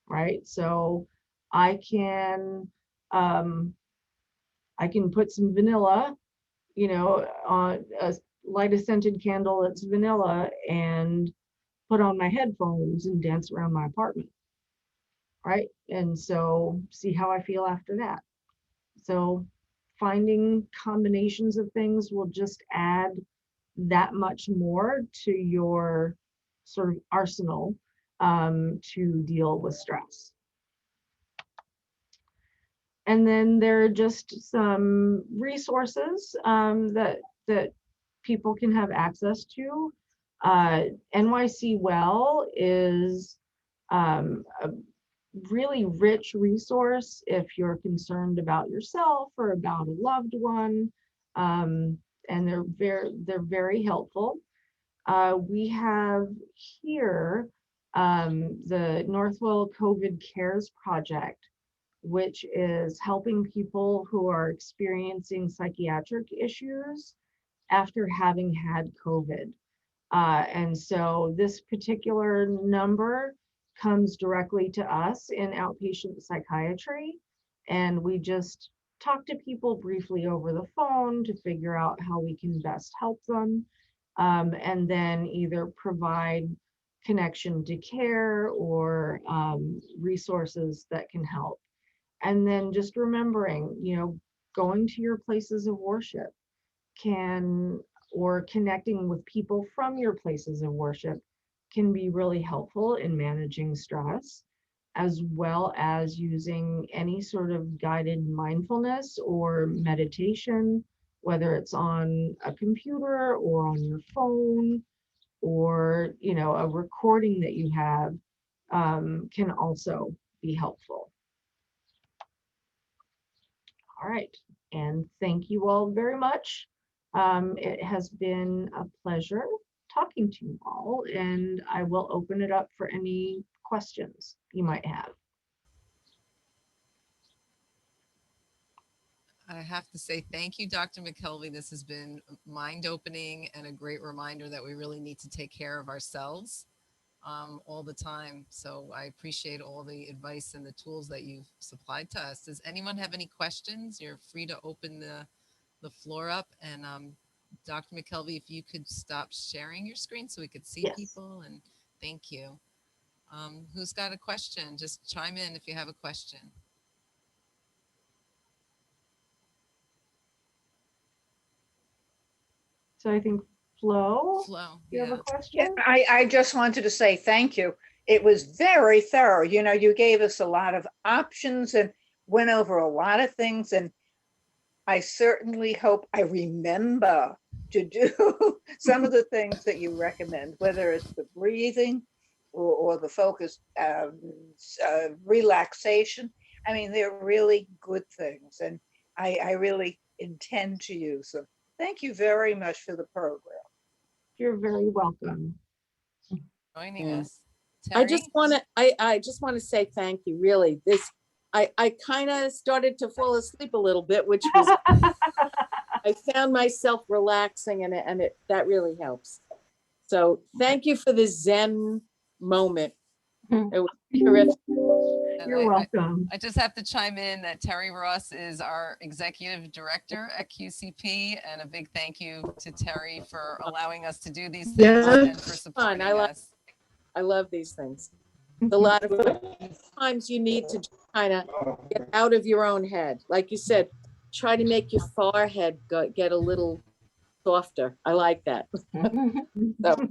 right? So I can um, I can put some vanilla, on a light a scented candle that's vanilla and put on my headphones and dance around my apartment, right? And so see how I feel after that. So finding combinations of things will just add that much more to your sort of arsenal to deal with stress. And then there are just some resources that people can have access to. NYC Well is a really rich resource if you're concerned about yourself or about a loved one, and they're very helpful. We have here the Northwell COVID Cares Project, which is helping people who are experiencing psychiatric issues after having had COVID. And so this particular number comes directly to us in outpatient psychiatry. And we just talk to people briefly over the phone to figure out how we can best help them. And then either provide connection to care or resources that can help. And then just remembering, going to your places of worship can, or connecting with people from your places of worship can be really helpful in managing stress, as well as using any sort of guided mindfulness or meditation, whether it's on a computer or on your phone, or a recording that you have, can also be helpful. All right, and thank you all very much. It has been a pleasure talking to you all, and I will open it up for any questions you might have. I have to say thank you, Dr. McKelvey. This has been mind-opening and a great reminder that we really need to take care of ourselves all the time. So I appreciate all the advice and the tools that you've supplied to us. Does anyone have any questions? You're free to open the floor up. And Dr. McKelvey, if you could stop sharing your screen so we could see Yes. people, and thank you. Who's got a question? Just chime in if you have a question. So I think Flo, Flo, you have a yeah. question? I just wanted to say thank you. It was very thorough. You gave us a lot of options and went over a lot of things. And I certainly hope I remember to do some of the things that you recommend, whether it's the breathing or the focus, relaxation. I mean, they're really good things. And I really intend to use them. Thank you very much for the program. You're very welcome. Joining Yeah. us. I Terry? just want to say thank you. Really, I kind of started to fall asleep a little bit, which was I found myself relaxing, and that really helps. So thank you for the Zen moment. It was terrific. And You're welcome. I just have to chime in that Terry Ross is our executive director at QCP, and a big thank you to Terry for allowing us to do these things and for supporting us. I love these things. A lot of times you need to kind of get out of your own head. Like you said, try to make your forehead get a little softer. I like that. So,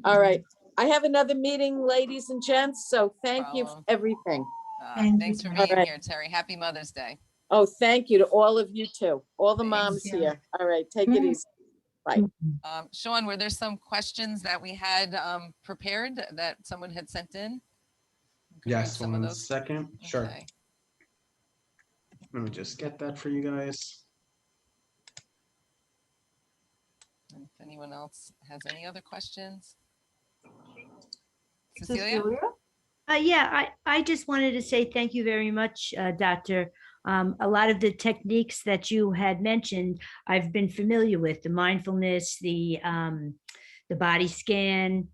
all right. I have another meeting, ladies and gents. So thank you for everything. Thanks for being here, Terry. Happy Mother's Day. Oh, thank you to all of you too. All the moms here. All right. Take it easy. Bye. Sean, were there some questions that we had prepared that someone had sent in? Yes, 1 second. Sure. Okay. Let me just get that for you guys. If anyone else has any other questions? Cecilia? Yeah, I just wanted to say thank you very much, Doctor. A lot of the techniques that you had mentioned, I've been familiar with, the mindfulness, the body scan.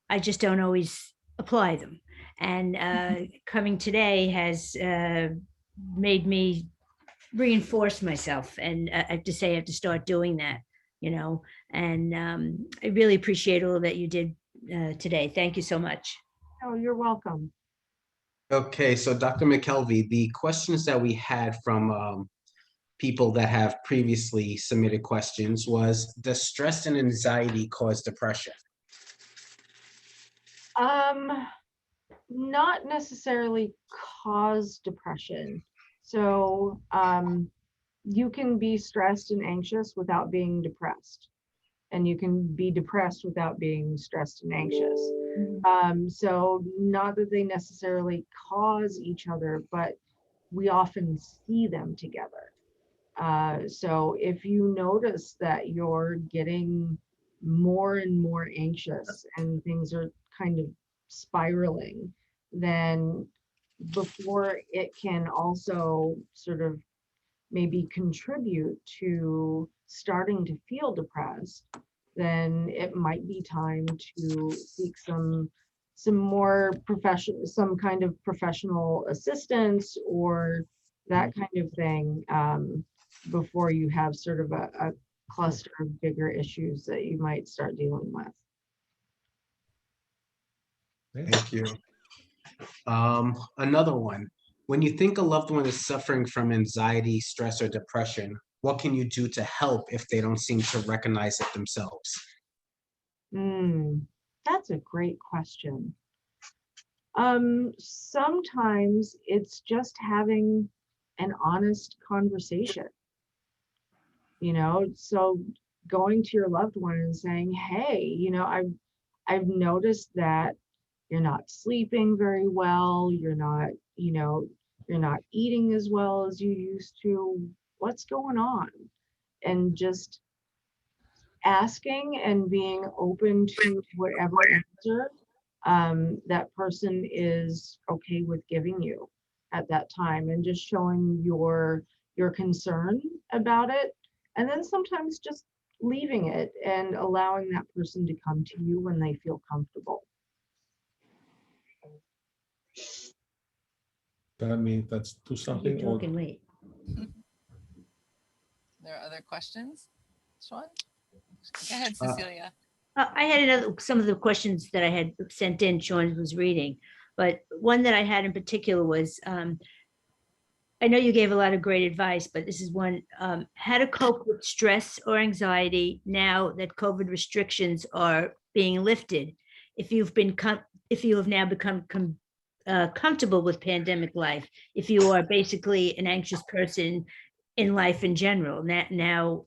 I just don't always apply them. And coming today has made me reinforce myself. And I have to say, I have to start doing that, you know. And I really appreciate all that you did today. Thank you so much. Oh, you're welcome. Okay, so Dr. McKelvey, the questions that we had from people that have previously submitted questions was, does stress and anxiety cause depression? Not necessarily cause depression. So you can be stressed and anxious without being depressed, and you can be depressed without being stressed and anxious. So not that they necessarily cause each other, but we often see them together. So if you notice that you're getting more and more anxious and things are kind of spiraling, then before it can also sort of maybe contribute to starting to feel depressed, then it might be time to seek some some kind of professional assistance or that kind of thing, before you have sort of a cluster of bigger issues that you might start dealing with. Thank you. Another one. When you think a loved one is suffering from anxiety, stress, or depression, what can you do to help if they don't seem to recognize it themselves? That's a great question. Sometimes it's just having an honest conversation, so going to your loved one and saying, hey, I've noticed that you're not sleeping very well, you're not eating as well as you used to. What's going on? And just asking and being open to whatever answer that person is okay with giving you at that time, and just showing your concern about it, and then sometimes just leaving it and allowing that person to come to you when they feel comfortable. That means that's do You're something or talking late. There are other questions? Sean? Go ahead, Cecilia. I had some of the questions that I had sent in, Sean was reading, but one that I had in particular was, I know you gave a lot of great advice, but this is one, how to cope with stress or anxiety now that COVID restrictions are being lifted. If you have now become comfortable with pandemic life, if you are basically an anxious person in life in general, now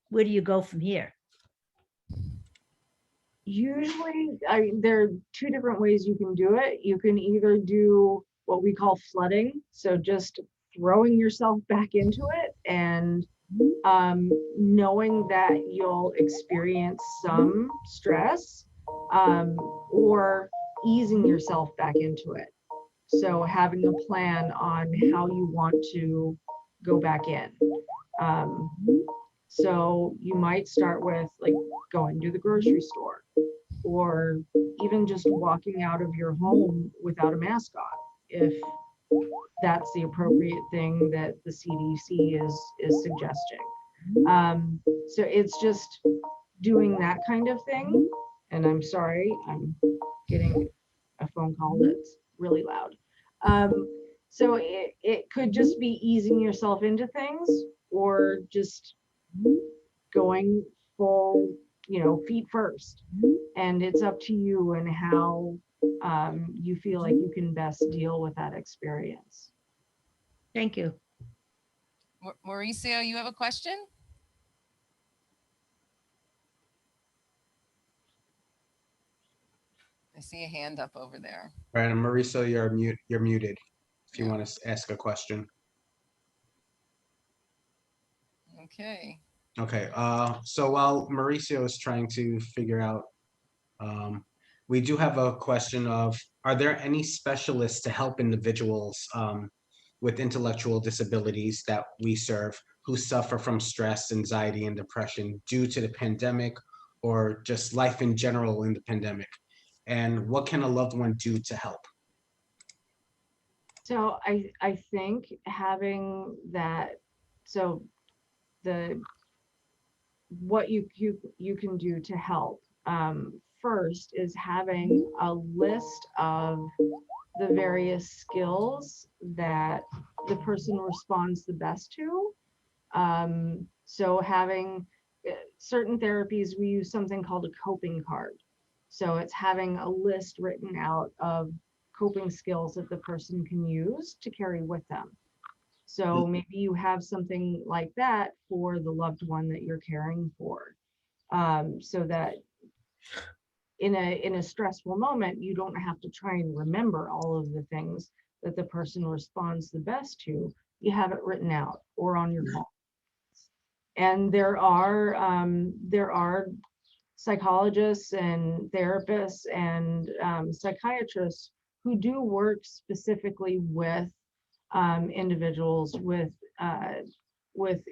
where do you go from here? Usually, there are two different ways you can do it. You can either do what we call flooding, so just throwing yourself back into it and knowing that you'll experience some stress, or easing yourself back into it. So having a plan on how you want to go back in. So you might start with like going to the grocery store, or even just walking out of your home without a mask on, if that's the appropriate thing that the CDC is suggesting. So it's just doing that kind of thing. And I'm sorry, I'm getting a phone call that's really loud. So it could just be easing yourself into things, or just going full, feet first. And it's up to you and how you feel like you can best deal with that experience. Thank you. Mauricio, you have a question? I see a hand up over there. All right, and Marisa, you're muted if you want to ask a question. Okay. Okay, so while Mauricio is trying to figure out We do have a question of, are there any specialists to help individuals with intellectual disabilities that we serve who suffer from stress, anxiety, and depression due to the pandemic or just life in general in the pandemic? And what can a loved one do to help? So I think having that, so the what you can do to help, first is having a list of the various skills that the person responds the best to. So having certain therapies, we use something called a coping card. So it's having a list written out of coping skills that the person can use to carry with them. So maybe you have something like that for the loved one that you're caring for, so that in a stressful moment, you don't have to try and remember all of the things that the person responds the best to. You have it written out or on your phone. And there are psychologists and therapists and psychiatrists who do work specifically with individuals with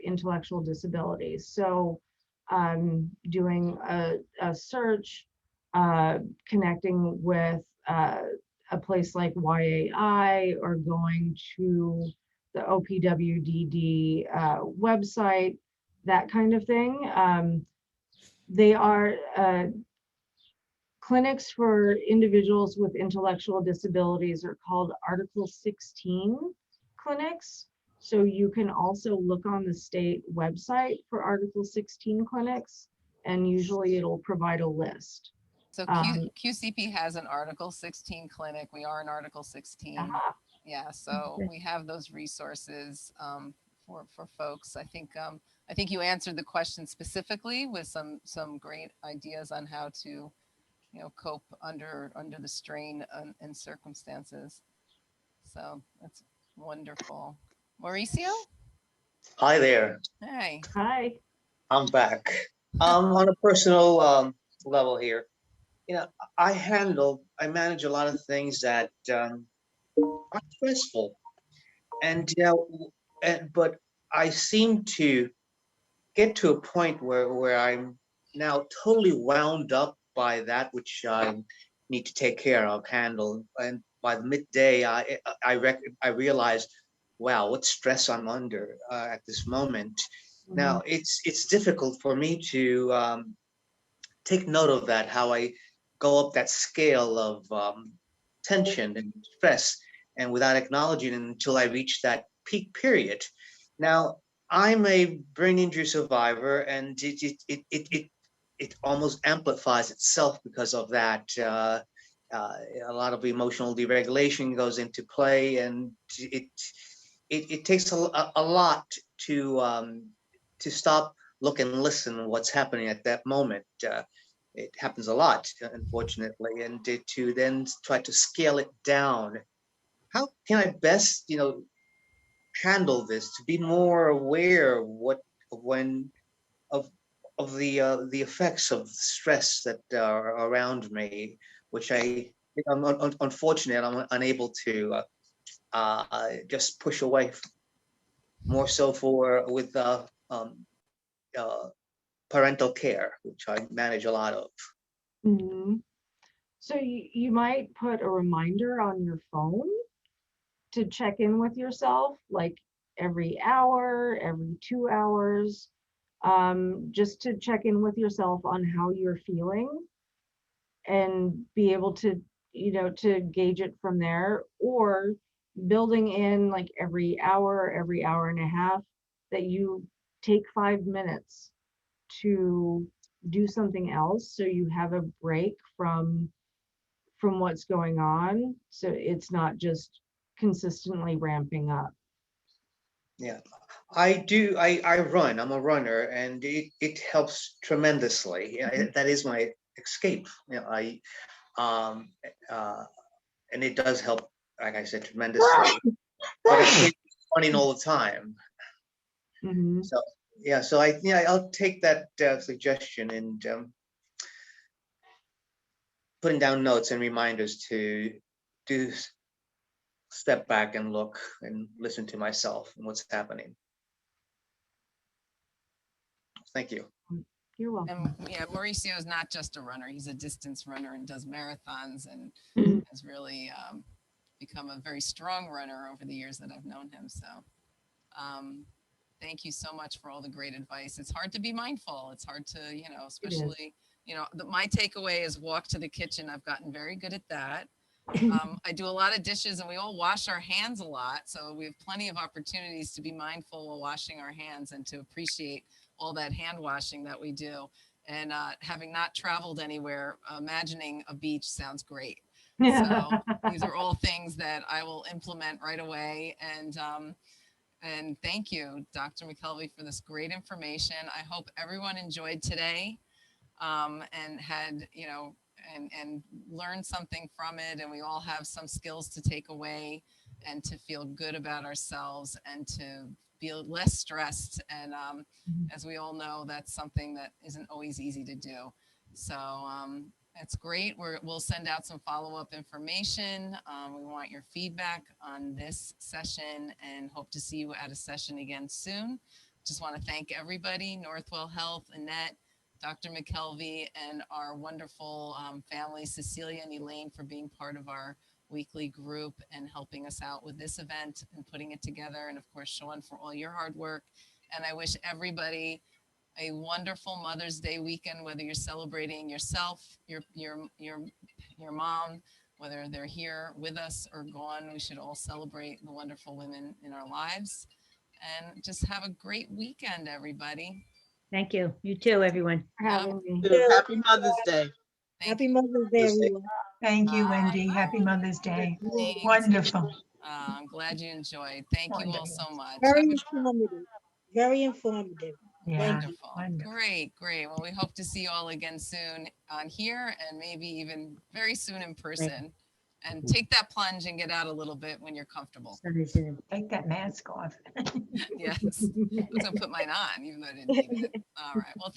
intellectual disabilities. So doing a search, connecting with a place like YAI, or going to the OPWDD website, that kind of thing. They are clinics for individuals with intellectual disabilities are called Article 16 clinics. So you can also look on the state website for Article 16 clinics, and usually it'll provide a list. So QCP has an Article 16 clinic. We are in Article 16. Yeah, so we have those resources for folks. I think you answered the question specifically with some great ideas on how to, cope under the strain and circumstances. So that's wonderful. Mauricio? Hi there. Hi. Hi. I'm back. On a personal level here, I manage a lot of things that are stressful, and but I seem to get to a point where I'm now totally wound up by that which I need to take care of, handle, and by the midday, I realized, wow, what stress I'm under at this moment. Now it's difficult for me to take note of that, how I go up that scale of tension and stress, and without acknowledging it until I reach that peak period. Now, I'm a brain injury survivor, and it almost amplifies itself because of that. A lot of emotional deregulation goes into play, and it takes a lot to stop, look, and listen what's happening at that moment. It happens a lot, unfortunately, and to then try to scale it down. How can I best, handle this, to be more aware of of the effects of stress that are around me, which I'm unfortunate I'm unable to just push away, more so with parental care, which I manage a lot of. So you might put a reminder on your phone to check in with yourself, like every hour, every 2 hours, just to check in with yourself on how you're feeling, and be able to, to gauge it from there, or building in like every hour and a half, that you take 5 minutes to do something else, so you have a break from what's going on, so it's not just consistently ramping up. Yeah, I run. I'm a runner, and it helps tremendously. That is my escape. And it does help, like I said, tremendously. But it's running all the time. So yeah, so I'll take that suggestion, and putting down notes and reminders to do step back and look and listen to myself and what's happening. Thank you. You're welcome. And yeah, Mauricio is not just a runner. He's a distance runner and does marathons and has really become a very strong runner over the years that I've known him. So thank you so much for all the great advice. It's hard to be mindful. It's hard to, especially, my takeaway is walk to the kitchen. I've gotten very good at that. I do a lot of dishes and we all wash our hands a lot. So we have plenty of opportunities to be mindful while washing our hands and to appreciate all that hand washing that we do. And having not traveled anywhere, imagining a beach sounds great. So these are all things that I will implement right away. And thank you, Dr. McKelvey, for this great information. I hope everyone enjoyed today and had, and learn something from it, and we all have some skills to take away and to feel good about ourselves and to be less stressed. And as we all know, that's something that isn't always easy to do. So it's great. We'll send out some follow-up information. We want your feedback on this session and hope to see you at a session again soon. Just want to thank everybody, Northwell Health, Annette, Dr. McKelvey, and our wonderful family, Cecilia and Elaine, for being part of our weekly group and helping us out with this event and putting it together. And of course, Sean, for all your hard work. And I wish everybody a wonderful Mother's Day weekend, whether you're celebrating yourself, your mom, whether they're here with us or gone. We should all celebrate the wonderful women in our lives. And just have a great weekend, everybody. Thank you. You too, everyone. For having me. Happy Mother's Day. Thank Happy you. Mother's Day, Mother's Day. everyone. Thank you, Wendy. Happy Mother's Day. Thanks. Wonderful. I'm glad you enjoyed. Thank you all so much. Very Have a informative. Very informative. Yeah, Thank you. wonderful. Great. Well, we hope to see you all again soon on here and maybe even very soon in person. And take that plunge and get out a little bit when you're comfortable. Take that mask off. Yes. I'm going to put mine on, even though I didn't need it. All right. Well,